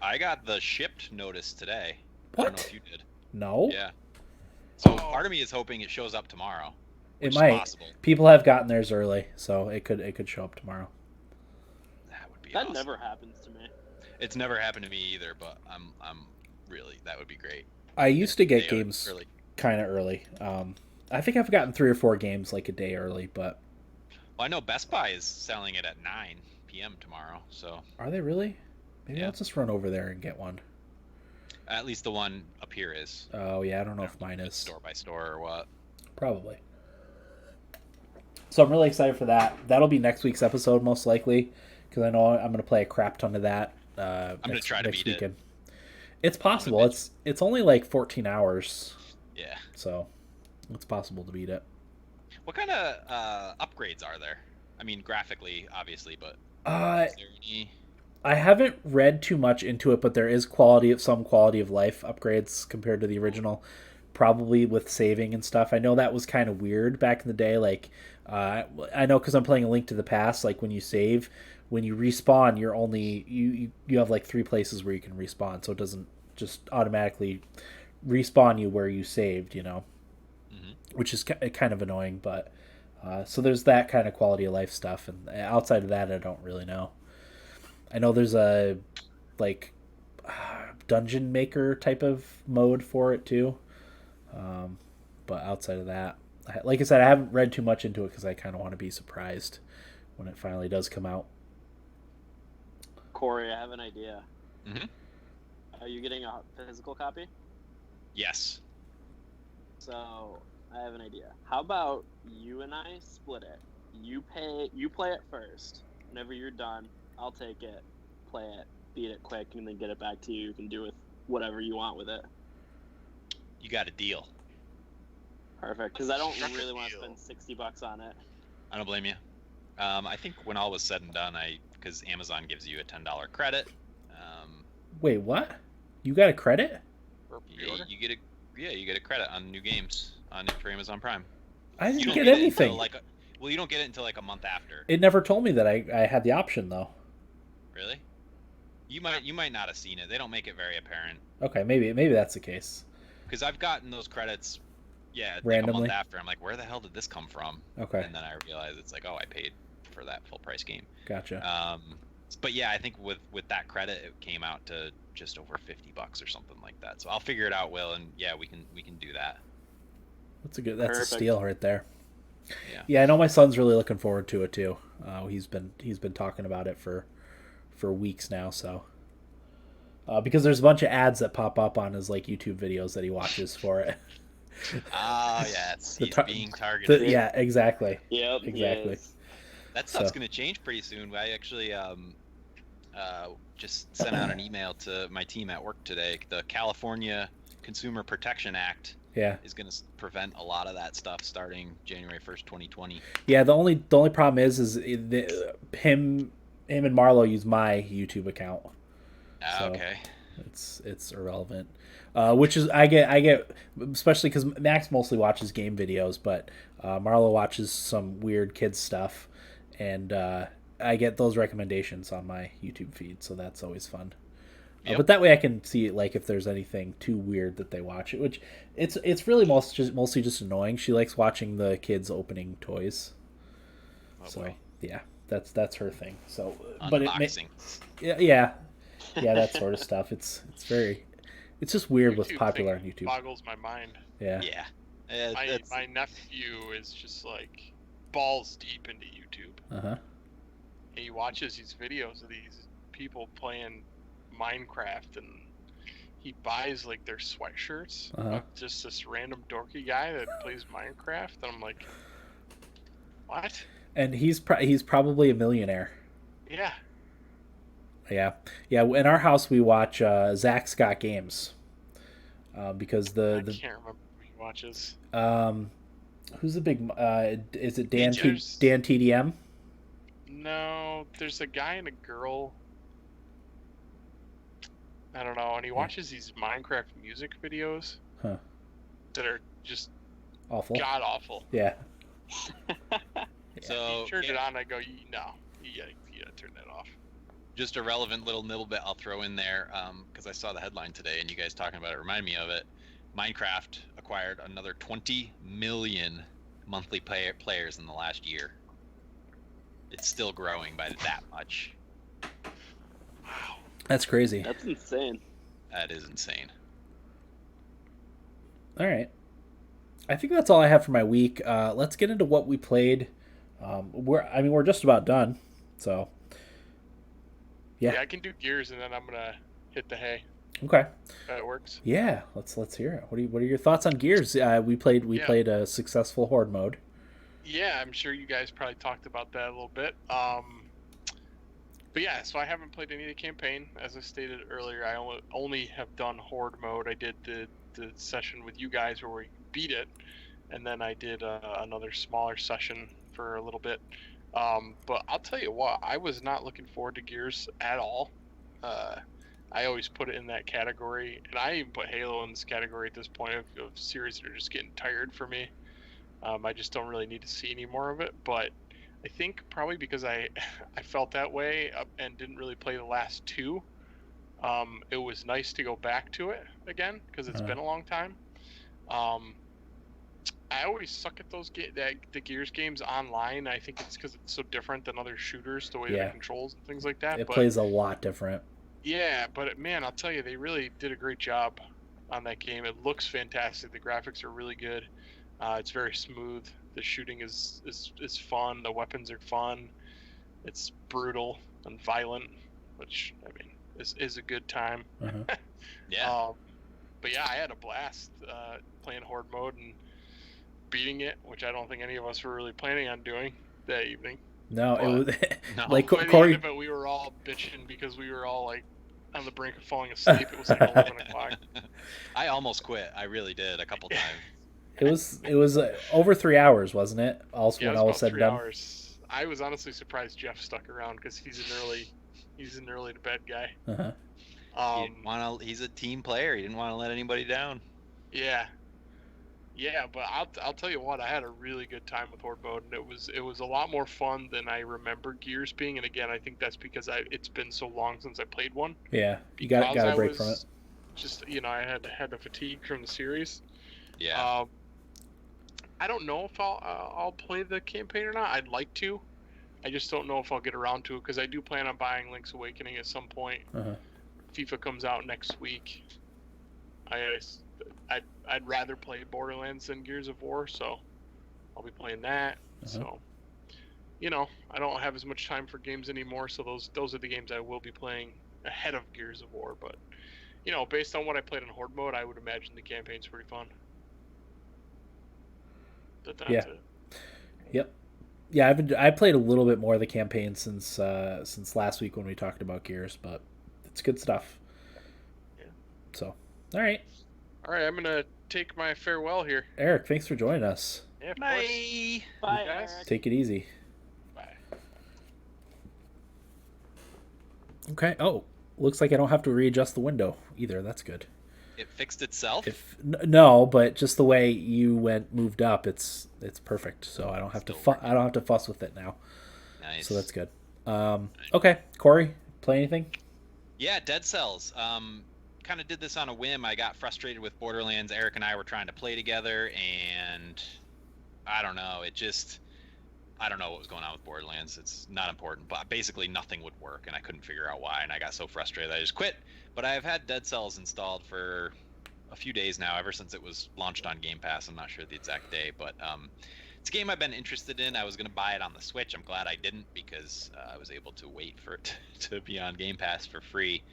I got the shipped notice today. What? I don't know if you did. No. Yeah. So part of me is hoping it shows up tomorrow. It might. Possible. People have gotten theirs early, so it could show up tomorrow. That would be That awesome. never happens to me. It's never happened to me either, but I'm really, that would be great. I used to get games kind of early. I think I've gotten 3 or 4 games like a day early, but well, I know Best Buy is selling it at 9 p.m. tomorrow. So are they really? Maybe I'll just run over there and get one. At least the one up here is. Oh yeah, I don't know if mine is store by store or what. Probably. So I'm really excited for that. That'll be next week's episode most likely, because I know I'm going to play a crap ton of that. I'm going to try to beat it. It's possible. It's only like 14 hours. Yeah. So it's possible to beat it. What kind of upgrades are there? I mean, graphically, obviously, but is there any? I haven't read too much into it, but there is some quality of life upgrades compared to the original. Probably with saving and stuff. I know that was kind of weird back in the day. Like, I know because I'm playing A Link to the Past. Like when you save, when you respawn, you're only you have like 3 places where you can respawn, so it doesn't just automatically respawn you where you saved. You know, which is kind of annoying. But so there's that kind of quality of life stuff, and outside of that, I don't really know. I know there's a like dungeon maker type of mode for it too. But outside of that, like I said, I haven't read too much into it because I kind of want to be surprised when it finally does come out. Corey, I have an idea. Mhm. Are you getting a physical copy? Yes. So I have an idea. How about you and I split it? You play it first. Whenever you're done, I'll take it, play it, beat it quick, and then get it back to you. You can do with whatever you want with it. You got a deal. Perfect. Because I don't Struck a really want to deal. spend $60 on it. I don't blame you. I think when all was said and done, because Amazon gives you a $10 credit. Wait, what? You got a credit? For Yeah, pre-order? you get a credit on new games for Amazon Prime. I You didn't don't get get it anything. until you don't get it until like a month after. It never told me that I had the option though. Really? You might not have seen it. They don't make it very apparent. Okay, maybe that's the case. Because I've gotten those credits, like a Randomly? month after. I'm like, where the hell did this come from? Okay, And then I realize it's like, oh, I paid for that full price game. gotcha. But yeah, I think with that credit, it came out to just over $50 or something like that. So I'll figure it out, Will, and yeah, we can do that. That's a Perfect. steal right there. Yeah. Yeah, I know my son's really looking forward to it too. He's been talking about it for weeks now. So because there's a bunch of ads that pop up on his like YouTube videos that he watches for it. Ah, yeah, he's being The- targeted. yeah, exactly. Yep. Exactly. Yes. That stuff's So- gonna change pretty soon. I actually just sent out an email to my team at work today. The California Consumer Protection Act Yeah, is going to prevent a lot of that stuff starting January 1st, 2020. yeah. The only problem is him and Marlo use my YouTube account. So- Okay. It's irrelevant. Which is I get especially because Max mostly watches game videos, but Marlo watches some weird kids stuff, and I get those recommendations on my YouTube feed, so that's always fun. Yep. But that way I can see like if there's anything too weird that they watch. Which it's really mostly just annoying. She likes watching the kids opening toys. Oh, So boy. yeah, that's her thing. So but Unboxing. yeah, that sort of stuff. It's just weird what's YouTube popular on thing YouTube. boggles my mind. Yeah. Yeah. My nephew is just like balls deep into YouTube. Uh-huh. And he watches these videos of these people playing Minecraft, and he buys like their sweatshirts Uh-huh. of just this random dorky guy that plays Minecraft, and I'm like, what? And he's probably a millionaire. Yeah. Yeah. In our house we watch Zach's Got Games. Because I the can't remember who he watches. who's the big is it Dan There's- Dan TDM? No, there's a guy and a girl. I don't know, and he watches these Minecraft music videos Huh. that are just Awful. god awful. Yeah. So He turned yeah, it on, I go, no, you gotta turn that off. just a relevant little nibble bit I'll throw in there because I saw the headline today and you guys talking about it reminded me of it. Minecraft acquired another 20 million monthly players in the last year. It's still growing by that much. Wow. That's crazy. That's insane. That is insane. All right. I think that's all I have for my week. Let's get into what we played. We're just about done. So Yeah. Yeah, I can do gears, and then I'm gonna hit the hay. okay. If that works. Yeah, let's hear it. What are your thoughts on Gears? We played a successful Horde mode. Yeah, I'm sure you guys probably talked about that a little bit. But yeah, so I haven't played any of the campaign. As I stated earlier, I only have done Horde mode. I did the session with you guys where we beat it, and then I did another smaller session for a little bit. But I'll tell you what, I was not looking forward to Gears at all. I always put it in that category, and I even put Halo in this category at this point of series that are just getting tired for me. I just don't really need to see any more of it, but I think probably because I felt that way and didn't really play the last two, it was nice to go back to it again because it's been a long time. I always suck at the Gears games online. I think it's because it's so different than other shooters, the way that it controls and things like that. It but plays a lot different. yeah, but man, I'll tell you, they really did a great job on that game. It looks fantastic. The graphics are really good. It's very smooth. The shooting is fun. The weapons are fun. It's brutal and violent, which I mean is a good time. Uh-huh. Yeah. But yeah, I had a blast playing Horde mode and beating it, which I don't think any of us were really planning on doing that evening. No, it was No. like By the end Corey. of it, we were all bitching because we were all like on the brink of falling asleep. It was like 11 o'clock. I almost quit. I really did a couple times. It was over 3 hours, wasn't it? Also, Yeah, it when was all about was said and 3 done. hours. I was honestly surprised Jeff stuck around because he's an early to bed guy. Uh-huh. He didn't wanna, he's a team player. He didn't want to let anybody down. Yeah, but I'll tell you what, I had a really good time with Horde mode, and it was a lot more fun than I remember Gears being. And again, I think that's because it's been so long since I played one. Yeah, you got a break from it. Just I had a fatigue from the series. Yeah. I don't know if I'll play the campaign or not. I'd like to. I just don't know if I'll get around to it because I do plan on buying Link's Awakening at some point. Uh-huh. FIFA comes out next week. I'd rather play Borderlands than Gears of War, so I'll be playing that. Uh-huh. So, I don't have as much time for games anymore, so those are the games I will be playing ahead of Gears of War. But, based on what I played in Horde mode, I would imagine the campaign's pretty fun. But that's it. Yep. Yeah, I played a little bit more of the campaign since last week when we talked about Gears, but it's good stuff. Yeah. So, all right. All right, I'm gonna take my farewell here. Eric, thanks for joining us. Yeah, of Bye. course. Bye, guys. Eric. Take it easy. Bye. Okay. Oh, looks like I don't have to readjust the window either. That's good. It fixed itself. No, but just the way you moved up, it's perfect. So I don't have to I don't have to fuss with it now. Nice. So that's good. Okay, Corey, play anything? Yeah, Dead Cells. Kind of did this on a whim. I got frustrated with Borderlands. Eric and I were trying to play together, and I don't know. I don't know what was going on with Borderlands. It's not important, but basically nothing would work, and I couldn't figure out why, and I got so frustrated that I just quit. But I have had Dead Cells installed for a few days now, ever since it was launched on Game Pass. I'm not sure the exact day, but it's a game I've been interested in. I was going to buy it on the Switch. I'm glad I didn't, because I was able to wait for it to be on Game Pass for free.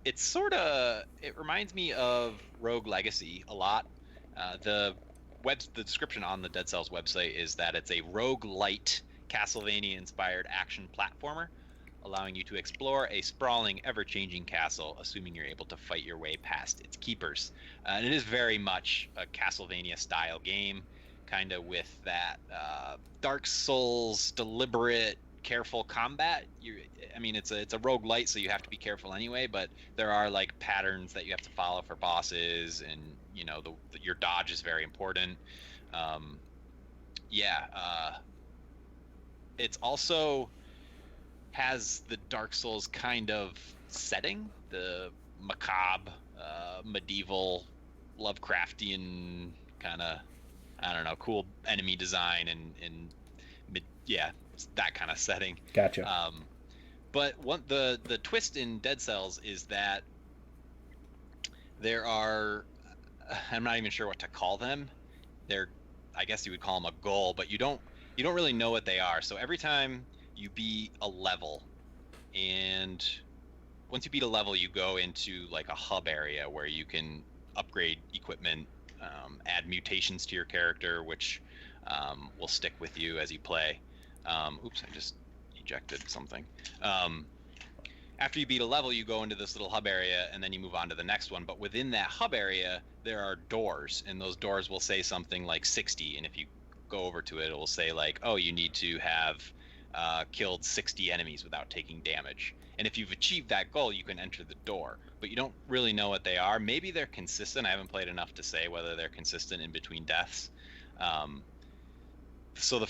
It reminds me of Rogue Legacy a lot. The description on the Dead Cells website is that it's a roguelite Castlevania-inspired action platformer, allowing you to explore a sprawling, ever-changing castle, assuming you're able to fight your way past its keepers. And it is very much a Castlevania-style game, kind of with that Dark Souls, deliberate, careful combat. It's a roguelite, so you have to be careful anyway, but there are like patterns that you have to follow for bosses, and your dodge is very important. It's also has the Dark Souls kind of setting, the macabre, medieval, Lovecraftian kind of, I don't know, cool enemy design and that kind of setting. Gotcha. But the twist in Dead Cells is that there are, I'm not even sure what to call them. I guess you would call them a goal, but you don't really know what they are. So every time you beat a level, and once you beat a level, you go into like a hub area where you can upgrade equipment, add mutations to your character, which will stick with you as you play. Oops, I just ejected something. After you beat a level, you go into this little hub area, and then you move on to the next one. But within that hub area, there are doors, and those doors will say something like 60, and if you go over to it, it will say like, oh, you need to have killed 60 enemies without taking damage. And if you've achieved that goal, you can enter the door, but you don't really know what they are. Maybe they're consistent. I haven't played enough to say whether they're consistent in between deaths. So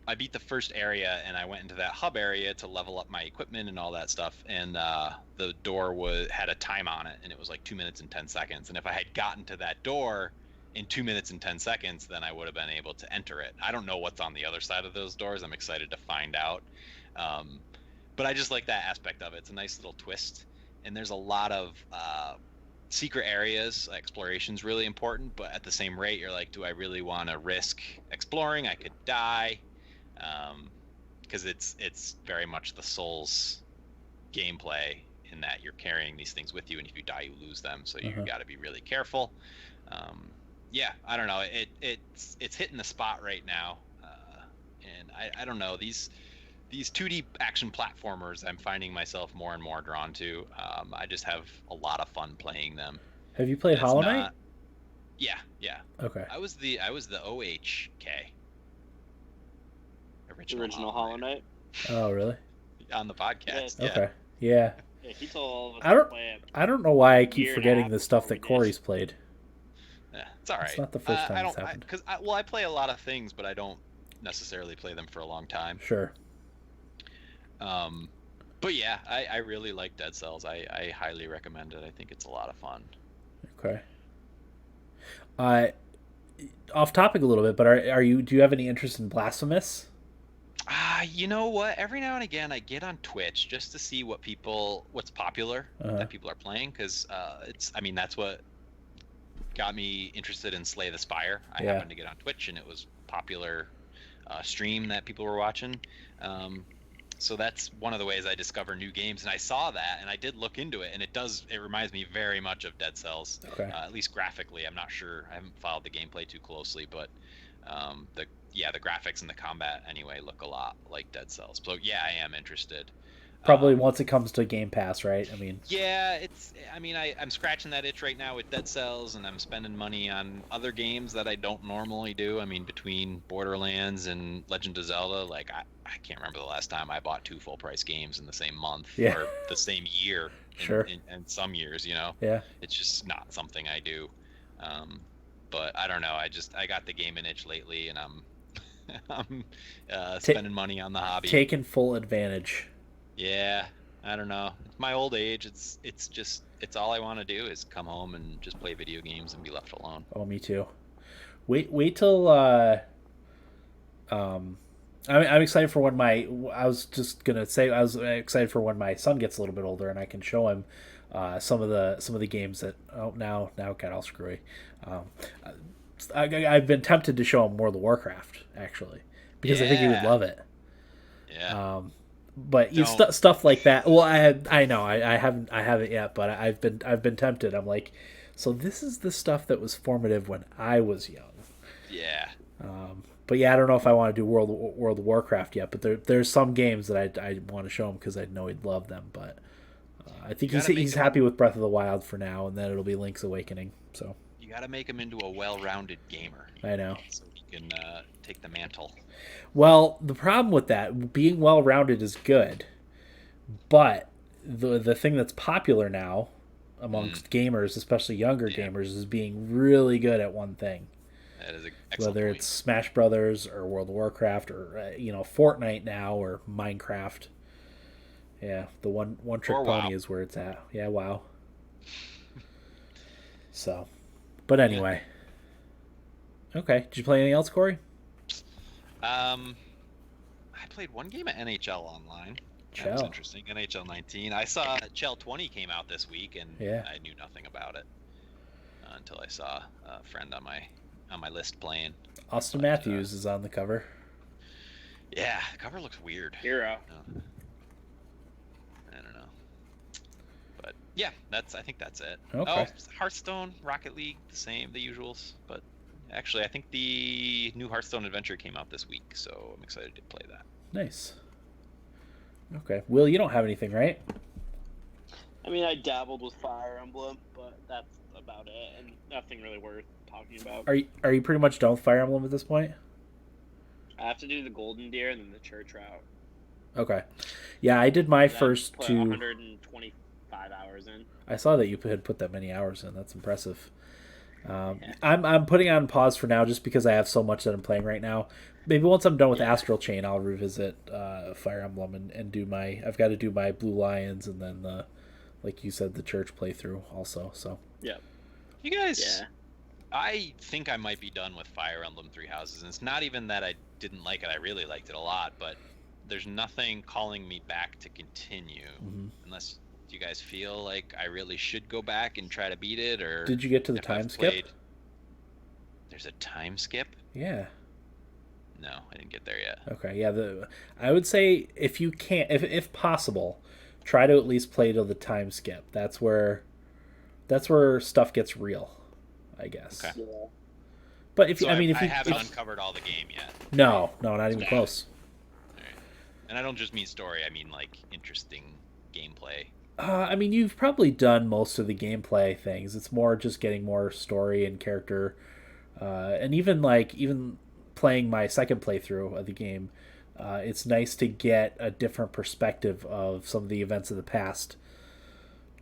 I beat the first area, and I went into that hub area to level up my equipment and all that stuff, and the door had a time on it, and it was like 2 minutes and 10 seconds. And if I had gotten to that door in 2 minutes and 10 seconds, then I would have been able to enter it. I don't know what's on the other side of those doors. I'm excited to find out. But I just like that aspect of it. It's a nice little twist, and there's a lot of secret areas. Exploration's really important, but at the same rate, you're like, do I really want to risk exploring? I could die. because it's very much the Souls gameplay in that you're carrying these things with you, and if you die, you lose them. So you got to be really careful. Yeah, I don't know. It's hitting the spot right now, and I don't know these 2D action platformers. I'm finding myself more and more drawn to. I just have a lot of fun playing them. Have you played Hollow Knight? Yeah. Okay. I was the OHK. Original Hollow Knight. Oh, really? On the podcast. Yeah. Okay. Yeah. Yeah, he told all of us to play it. I don't know why I keep Year and a forgetting half the stuff before that we Corey's played. Yeah, it's all right. It's not the first time it's happened. Because I play a lot of things, but I don't necessarily play them for a long time. Sure. But yeah, I really like Dead Cells. I highly recommend it. I think it's a lot of fun. Okay. Off topic a little bit, but do you have any interest in Blasphemous? You know what? Every now and again, I get on Twitch just to see what's popular that people are playing, because that's what got me interested in Slay the Spire. I happened to get on Twitch, and it was popular stream that people were watching. So that's one of the ways I discover new games, and I saw that, and I did look into it, and it reminds me very much of Dead Cells. Okay. At least graphically. I'm not sure. I haven't followed the gameplay too closely, but the graphics and the combat anyway look a lot like Dead Cells. So yeah, I am interested. Probably once it comes to Game Pass, right? Yeah, I'm scratching that itch right now with Dead Cells, and I'm spending money on other games that I don't normally do. I mean, between Borderlands and Legend of Zelda, like I can't remember the last time I bought 2 full price games in the same month or the same year. Sure. In some years, Yeah. it's just not something I do. But I don't know. I got the gaming itch lately, and I'm spending money on the hobby. Taking full advantage. Yeah, I don't know. It's my old age. It's all I want to do is come home and just play video games and be left alone. Oh, me too. Wait till I'm excited for when I was excited for when my son gets a little bit older and I can show him some of the games that now it got all screwy. I've been tempted to show him World of Warcraft actually because I think he would love it. Yeah. But stuff like that. Well, I know I haven't yet, but I've been tempted. I'm like, so this is the stuff that was formative when I was young. Yeah. But yeah, I don't know if I want to do World of Warcraft yet. But there's some games that I want to show him because I know he'd love them. But I think he's happy with Breath of the Wild for now, and then it'll be Link's Awakening. So you got to make him into a well-rounded gamer. I know. So he can take the mantle. Well, the problem with that, being well-rounded is good, but the thing that's popular now amongst gamers, especially younger gamers, is being really good at one thing. That is an excellent Whether point. it's Smash Brothers or World of Warcraft or Fortnite now or Minecraft. Yeah, the one trick pony is where it's at. Yeah, WoW. So, but anyway. Okay, did you play anything else, Corey? I played one game at NHL Online. That was interesting. NHL 19. I saw Chell 20 came out this week, and I knew nothing about it until I saw a friend on my list playing. Austin Matthews is on the cover. Yeah, the cover looks weird. Hero. I don't know. But yeah, I think that's it. Okay. Oh, Hearthstone, Rocket League, the same, the usuals. But actually, I think the new Hearthstone adventure came out this week, so I'm excited to play that. Nice. Okay. Will, you don't have anything, right? I mean, I dabbled with Fire Emblem, but that's about it, and nothing really worth talking about. Are you pretty much done with Fire Emblem at this point? I have to do the Golden Deer and then the Church route. Okay. Yeah, I did my first put 2. 125 hours in. I saw that you had put that many hours in. That's impressive. I'm putting on pause for now just because I have so much that I'm playing right now. Maybe once I'm done with Astral Chain, I'll revisit Fire Emblem and do I've got to do my Blue Lions and then like you said, the Church playthrough also. So yeah, you guys. I think I might be done with Fire Emblem Three Houses, and it's not even that I didn't like it. I really liked it a lot, but there's nothing calling me back to continue unless you guys feel like I really should go back and try to beat it. Or did you get to the time skip? There's a time skip? Yeah. No, I didn't get there yet. Okay, yeah. I would say if you can't, if possible, try to at least play till the time skip. That's where stuff gets real, I guess. Okay. Yeah. But if So I mean, I if you haven't uncovered all the game yet. no, not even Yeah. close. All right. And I don't just mean story. I mean like interesting gameplay. I mean, you've probably done most of the gameplay things. It's more just getting more story and character, and even playing my second playthrough of the game. It's nice to get a different perspective of some of the events of the past,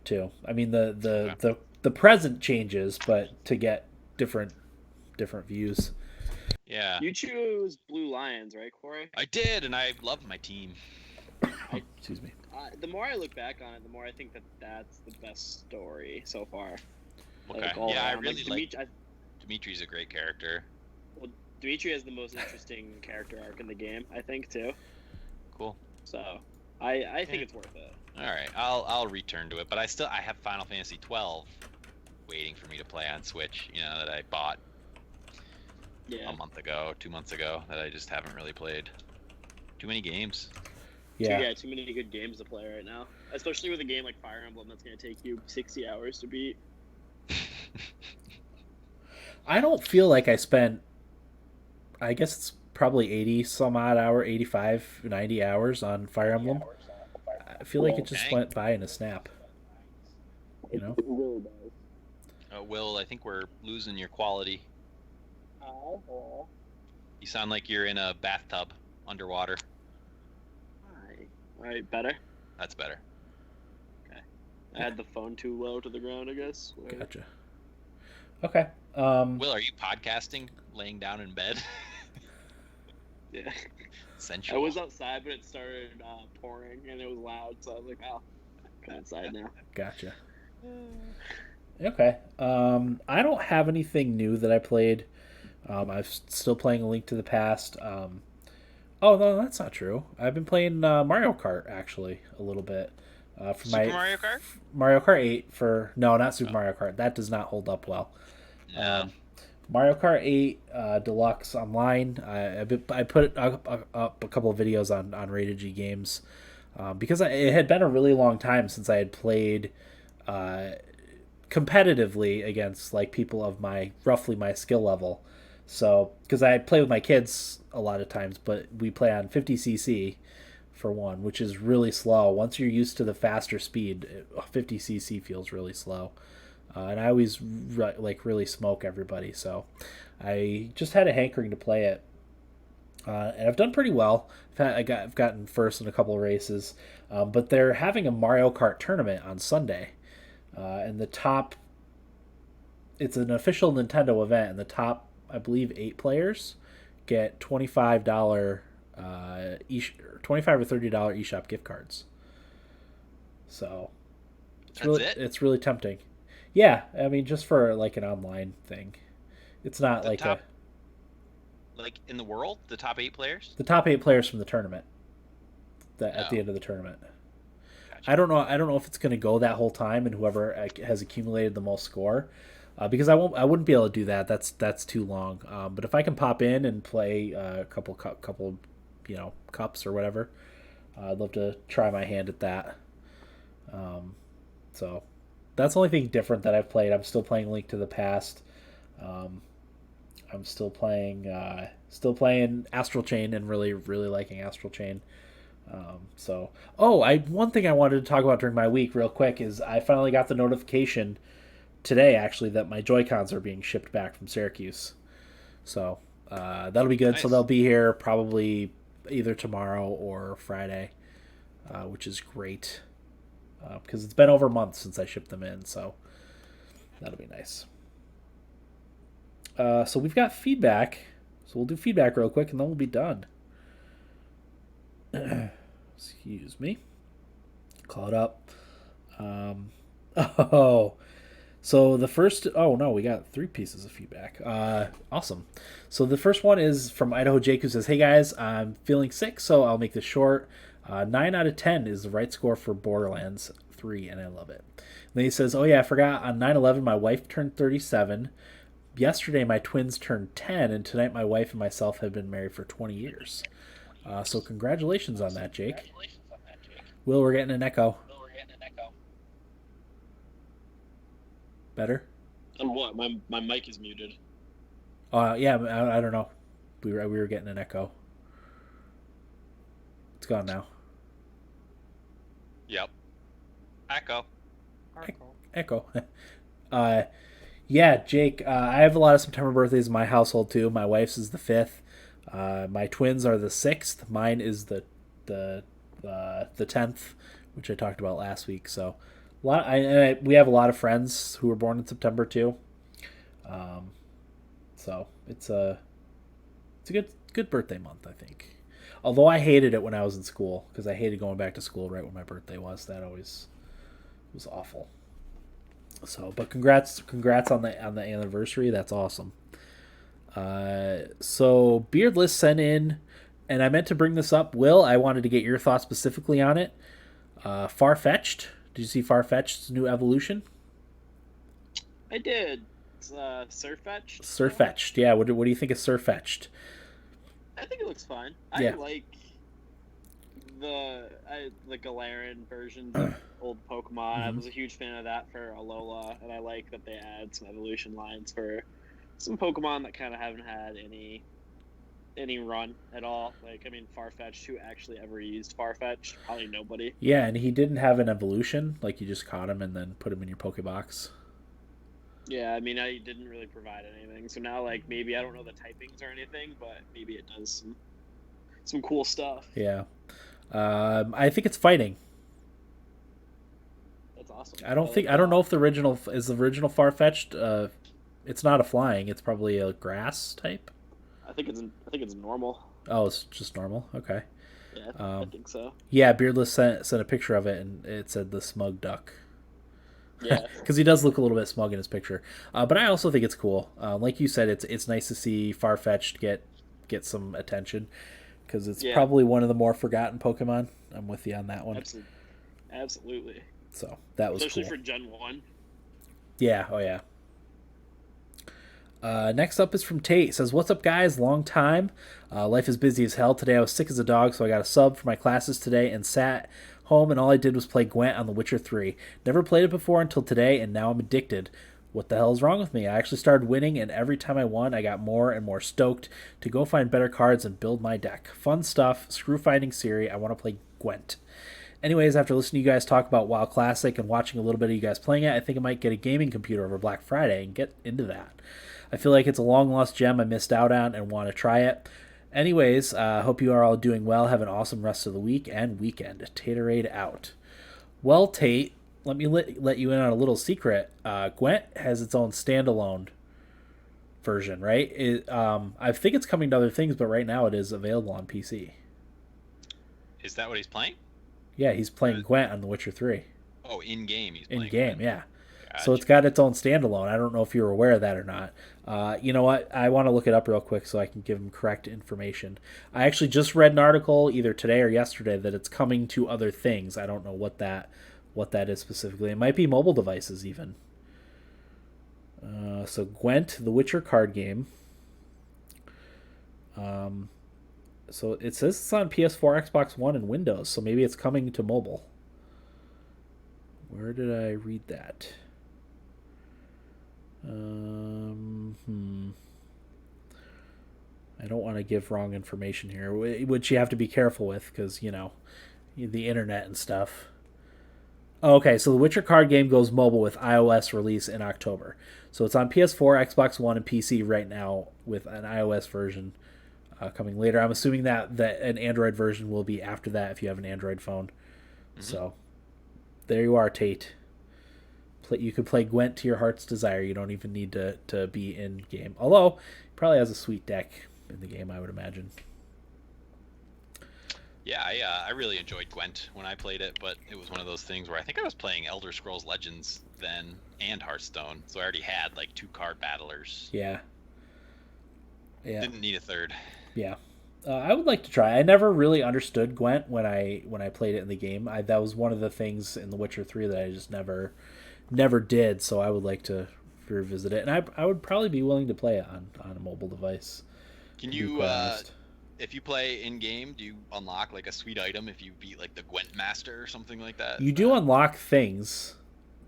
too. I mean, the present changes, but to get different views. Yeah. You choose Blue Lions, right, Corey? I did, and I love my team. Excuse me. The more I look back on it, the more I think that that's the best story so far. Okay. all Yeah, I around. really like. Dimitri, Dimitri's a great character. Dimitri has the most interesting character arc in the game, I think, too. Cool. So, I think it's worth it. All right, I'll return to it, but I have Final Fantasy 12 waiting for me to play on Switch. You know, that I bought Yeah. a month ago, 2 months ago, that I just haven't really played. Too many games. Yeah. Too many good games to play right now. Especially with a game like Fire Emblem that's going to take you 60 hours to beat. I don't feel like I spent. I guess it's probably 80 some odd hour, 85, 90 hours on Fire Emblem. I feel like it just Dang. went by in a snap. You know? It really does. Will, I think we're losing your quality. Oh. You sound like you're in a bathtub underwater. Alright, better? That's better. I had the phone too low to the ground, I guess. Gotcha. Okay. Will, are you podcasting laying down in bed? Yeah. Sensual. I was outside, but it started pouring, and it was loud, so I was like, oh, I'm outside now. Gotcha. Okay. I don't have anything new that I played. I'm still playing A Link to the Past. Oh, no, that's not true. I've been playing Mario Kart, actually, a little bit. For Super Mario Kart? Mario Kart 8 for... No, not Super Mario Kart. That does not hold up well. No. Mario Kart 8 Deluxe Online. I put up a couple of videos on Rated G Games because it had been a really long time since I had played competitively against like people of roughly my skill level. So, because I play with my kids a lot of times, but we play on 50cc for one, which is really slow. Once you're used to the faster speed, 50cc feels really slow. And I always really smoke everybody, so I just had a hankering to play it, and I've done pretty well. I've gotten first in a couple of races, but they're having a Mario Kart tournament on Sunday, and it's an official Nintendo event, and the top, I believe, 8 players get $25 $25 or $30 eShop gift cards. So it's really tempting. Yeah, I mean, just for like an online thing. It's not like in the world, the top 8 players? The top 8 players from the tournament. At the end of the tournament. Gotcha. I don't know if it's going to go that whole time and whoever has accumulated the most score. Because I wouldn't be able to do that. That's too long. But if I can pop in and play a couple cups or whatever, I'd love to try my hand at that. So that's the only thing different that I've played. I'm still playing Link to the Past. I'm still playing Astral Chain and really really liking Astral Chain. One thing I wanted to talk about during my week real quick is I finally got the notification today actually that my Joy-Cons are being shipped back from Syracuse. So that'll be good. Nice. So they'll be here probably either tomorrow or Friday, which is great. Because it's been over a month since I shipped them in, so that'll be nice. So we've got feedback, so we'll do feedback real quick, and then we'll be done. Excuse me. Call it up. So the first... Oh, no, we got 3 pieces of feedback. Awesome. So the first one is from Idaho Jake, who says, "Hey, guys, I'm feeling sick, so I'll make this short. 9 out of 10 is the right score for Borderlands 3, and I love it." And then he says, "Oh yeah, I forgot, on 9/11 my wife turned 37. yesterday my twins turned 10, and tonight my wife and myself have been married for 20 years. So congratulations on that, Jake. Will, we're getting an echo. Better? And what? My mic is muted. Yeah, I don't know. We were getting an echo. It's gone now. Yep. Echo. Echo. Yeah, Jake. I have a lot of September birthdays in my household too. My wife's is the 5th. My twins are the 6th. Mine is the 10th, which I talked about last week. So, we have a lot of friends who were born in September too. So it's a good birthday month, I think. Although I hated it when I was in school because I hated going back to school right when my birthday was. That always was awful. So, but congrats on the anniversary. That's awesome. So Beardless sent in, and I meant to bring this up. Will, I wanted to get your thoughts specifically on it. Far-Fetched. Did you see Far-Fetched's new evolution? I did. It's Surfetched. Surfetched. Yeah. What do you think of Surfetched? I think it looks fine. Yeah. I like the Galarian versions of old Pokemon. I was a huge fan of that for Alola, and I like that they add some evolution lines for some Pokemon that kind of haven't had any run at all. Like, I mean, Farfetch'd, who actually ever used Farfetch'd? Probably nobody. Yeah, and he didn't have an evolution. Like, you just caught him and then put him in your Pokebox. Yeah, I mean, I didn't really provide anything. So now, like, maybe I don't know the typings or anything, but maybe it does some cool stuff. Yeah. I think it's fighting. That's awesome. I don't know if the original Far-Fetched. It's not a flying. It's probably a grass type. I think it's normal. Oh, it's just normal. Okay. Yeah, I think so. Yeah, Beardless sent a picture of it, and it said the smug duck. Yeah, because he does look a little bit smug in his picture. But I also think it's cool. Like you said, it's nice to see Far-Fetch'd get some attention because it's probably one of the more forgotten Pokemon. I'm with you on that one. Absolutely. So that was especially cool. for Gen 1. Yeah. Oh yeah. Next up is from Tate. It says, "What's up, guys? Long time. Life is busy as hell. Today I was sick as a dog, so I got a sub for my classes today and sat home, and all I did was play Gwent on The Witcher 3. Never played it before until today, and now I'm addicted. What the hell is wrong with me? I actually started winning, and every time I won, I got more and more stoked to go find better cards and build my deck. Fun stuff. Screw finding Siri. I want to play Gwent. Anyways, after listening to you guys talk about WoW Classic and watching a little bit of you guys playing it, I think I might get a gaming computer over Black Friday and get into that. I feel like it's a long-lost gem I missed out on and want to try it. Anyways, hope you are all doing well. Have an awesome rest of the week and weekend. Taterade out." Well, Tate, let me let you in on a little secret. Gwent has its own standalone version, right? I think it's coming to other things, but right now it is available on PC. Is that what he's playing? Yeah, he's playing Gwent on The Witcher 3. Oh, in-game he's playing In-game, Gwent. yeah. Gotcha. So it's got its own standalone. I don't know if you're aware of that or not. You know what? I want to look it up real quick so I can give him correct information. I actually just read an article either today or yesterday that it's coming to other things. I don't know what that is specifically. It might be mobile devices even. So Gwent, the Witcher card game. So it says it's on PS4, Xbox One, and Windows. So maybe it's coming to mobile. Where did I read that? I don't want to give wrong information here, which you have to be careful with because, the internet and stuff. Okay, so the Witcher card game goes mobile with iOS release in October. So it's on PS4, Xbox One, and PC right now with an iOS version coming later. I'm assuming that an Android version will be after that if you have an Android phone. Mm-hmm. So there you are, Tate. You could play Gwent to your heart's desire. You don't even need to be in game. Although, he probably has a sweet deck in the game, I would imagine. Yeah, I really enjoyed Gwent when I played it, but it was one of those things where I think I was playing Elder Scrolls Legends then and Hearthstone, so I already had like 2 card battlers. Yeah. Didn't need a third. Yeah. I would like to try. I never really understood Gwent when I played it in the game. That was one of the things in The Witcher 3 that I just never did, so I would like to to revisit it, and I would probably be willing to play it on a mobile device. Can to be you, quite honest. if you play in game, do you unlock like a sweet item if you beat like the Gwent Master or something like that? You do unlock things.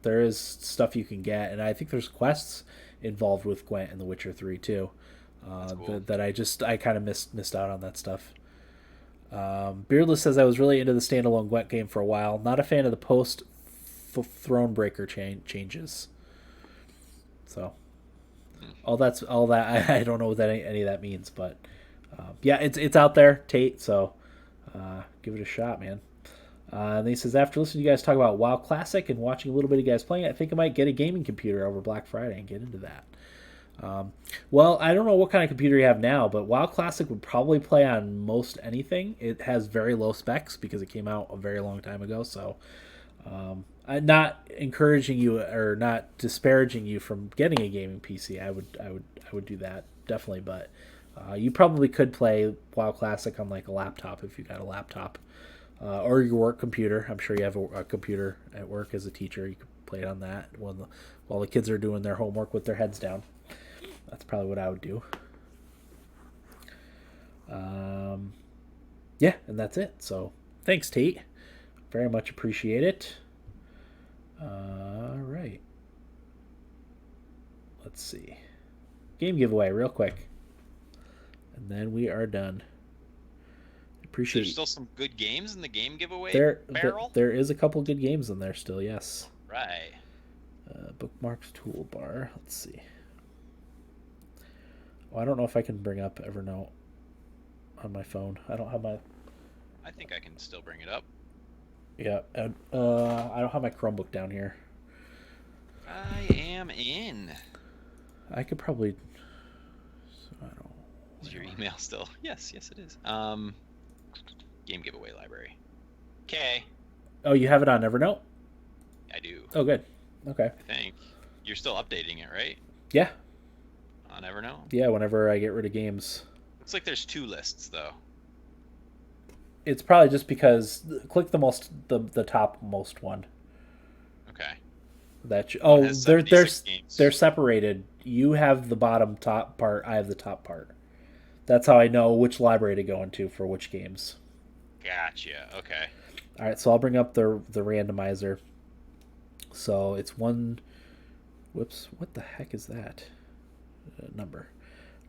There is stuff you can get, and I think there's quests involved with Gwent and The Witcher 3 too. Cool. That I kind of missed out on that stuff. Beardless says I was really into the standalone Gwent game for a while. Not a fan of the post Thronebreaker changes. So all that I don't know what any of that means, but yeah, it's out there, Tate. So give it a shot, man. And he says, after listening to you guys talk about WoW Classic and watching a little bit of you guys playing, I think I might get a gaming computer over Black Friday and get into that. Well, I don't know what kind of computer you have now, but WoW Classic would probably play on most anything. It has very low specs because it came out a very long time ago. So I'm not encouraging you or not disparaging you from getting a gaming PC. I would do that definitely, but you probably could play WoW Classic on like a laptop if you got a laptop. Or your work computer. I'm sure you have a computer at work as a teacher. You could play it on that while the kids are doing their homework with their heads down. That's probably what I would do. Yeah, and that's it. So thanks, Tate. Very much appreciate it. All right. Let's see. Game giveaway real quick. And then we are done. Appreciate There's still some good games in the game giveaway barrel? There is a couple good games in there still, yes. Right. Bookmarks toolbar. Let's see. Oh, I don't know if I can bring up Evernote on my phone. I don't have my... I think I can still bring it up. Yeah. I don't have my Chromebook down here. I am in. I could probably... So I don't... Is your email still? Yes, it is. Game giveaway library. Okay. Oh, you have it on Evernote? I do. Oh, good. Okay. I think. You're still updating it, right? Yeah. On Evernote? Yeah, whenever I get rid of games. Looks like there's 2 lists, though. It's probably just because... Click the top most one. Okay. They're separated. You have the bottom top part. I have the top part. That's how I know which library to go into for which games. Gotcha. Okay. All right, so I'll bring up the randomizer. So it's one. Whoops! What the heck is that number?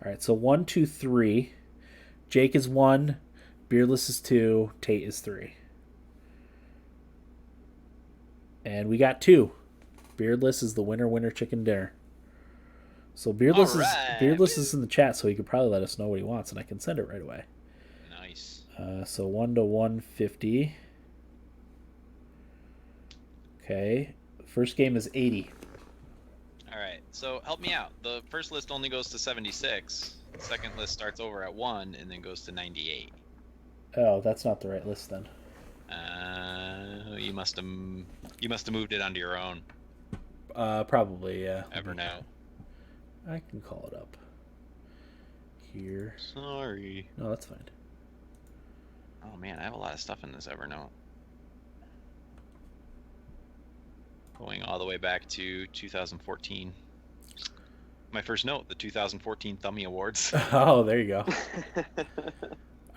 All right, so 1, 2, 3. Jake is 1. Beardless is 2. Tate is 3. And we got 2. Beardless is the winner chicken dinner. So Beardless is in the chat, so he could probably let us know what he wants, and I can send it right away. Nice. So 1 to 150. Okay. First game is 80. All right. So help me out. The first list only goes to 76. The second list starts over at 1 and then goes to 98. Oh, that's not the right list then. You must have moved it onto your own. Probably, yeah. Evernote. I can call it up. Here. Sorry. No, that's fine. Oh man, I have a lot of stuff in this Evernote. Going all the way back to 2014. My first note, the 2014 Thummy Awards. Oh, there you go.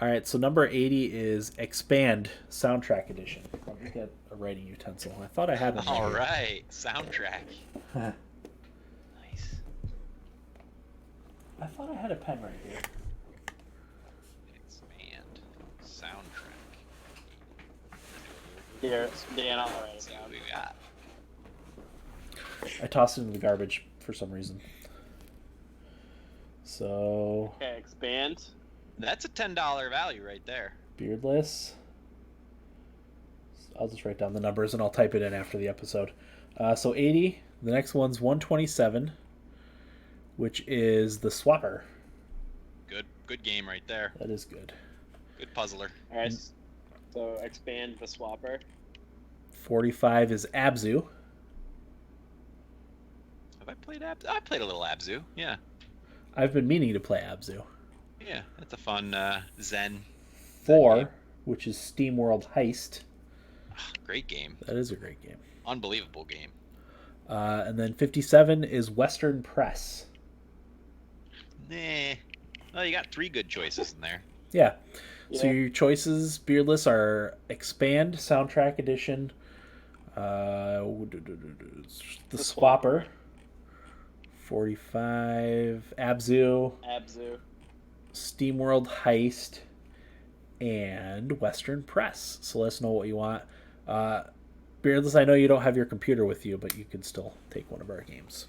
All right, so number 80 is Expand Soundtrack Edition. Let me get a writing utensil. I thought I had one. All right, soundtrack. Nice. I thought I had a pen right here. Expand soundtrack. Here, Dan, I'll write it Let's see down. what we got. I tossed it into the garbage for some reason. So... Okay, expand. That's a $10 value right there. Beardless. I'll just write down the numbers and I'll type it in after the episode. So 80. The next one's 127, which is the Swapper. Good game right there. That is good. Good puzzler. All right, so expand the swapper. 45 is Abzu. Have I played Abzu? I played a little Abzu. Yeah. I've been meaning to play Abzu. Yeah, that's a fun Zen. 4, game. which is SteamWorld Heist. Great game. That is a great game. Unbelievable game. And then 57 is Western Press. Nah. Well, you got 3 good choices in there. Yeah. So Yeah. your choices, Beardless, are Expand Soundtrack Edition, the Swapper, 45, Abzu, Abzu. SteamWorld Heist, and Western Press. So let us know what you want. Beardless, I know you don't have your computer with you, but you can still take one of our games.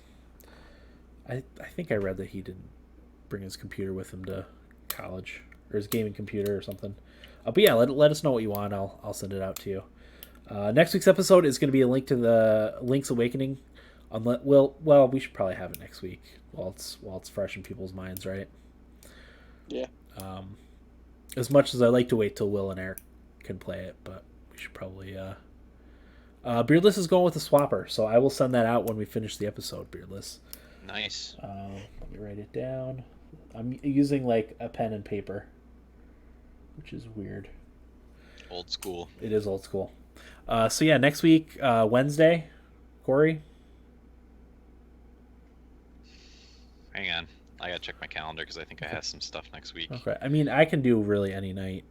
I think I read that he didn't bring his computer with him to college, or his gaming computer or something. But yeah, let us know what you want. I'll send it out to you. Next week's episode is going to be a link to the Link's Awakening. Well, we should probably have it next week while it's fresh in people's minds, right? Yeah. As much as I like to wait till Will and Eric can play it, but we should probably. Beardless is going with the Swapper, so I will send that out when we finish the episode. Beardless. Nice. Let me write it down. I'm using like a pen and paper, which is weird. Old school. It is old school. So yeah, next week, Wednesday, Corey. Hang on. I gotta check my calendar because I think I have some stuff next week. Okay. I mean, I can do really any night.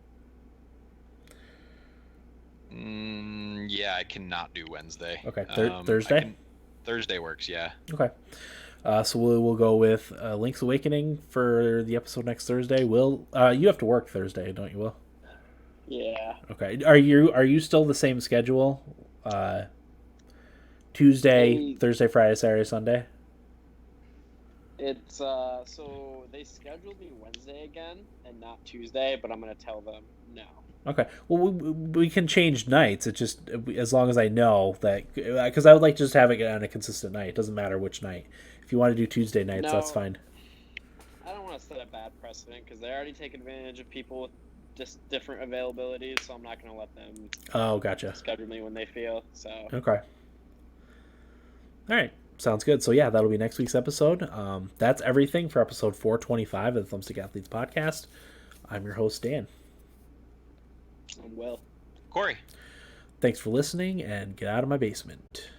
Yeah, I cannot do Wednesday. Okay. Thursday? Thursday works, yeah. Okay. So we'll go with Link's Awakening for the episode next Thursday. Will, you have to work Thursday, don't you, Will? Yeah. Okay. Are you still the same schedule? Tuesday, Thursday, Friday, Saturday, Sunday? It's so they scheduled me Wednesday again and not Tuesday, but I'm gonna tell them no. Okay. Well, we can change nights. It just as long as I know that, because I would like to just have it on a consistent night. It doesn't matter which night. If you want to do Tuesday nights, No. that's fine. I don't want to set a bad precedent because they already take advantage of people with just different availabilities, so I'm not gonna let them Oh, gotcha. schedule me when they feel. So Okay. All right. Sounds good. So yeah, that'll be next week's episode. That's everything for episode 425 of the Thumbstick Athletes podcast. I'm your host, Dan. I'm Will. Corey. Thanks for listening, and get out of my basement.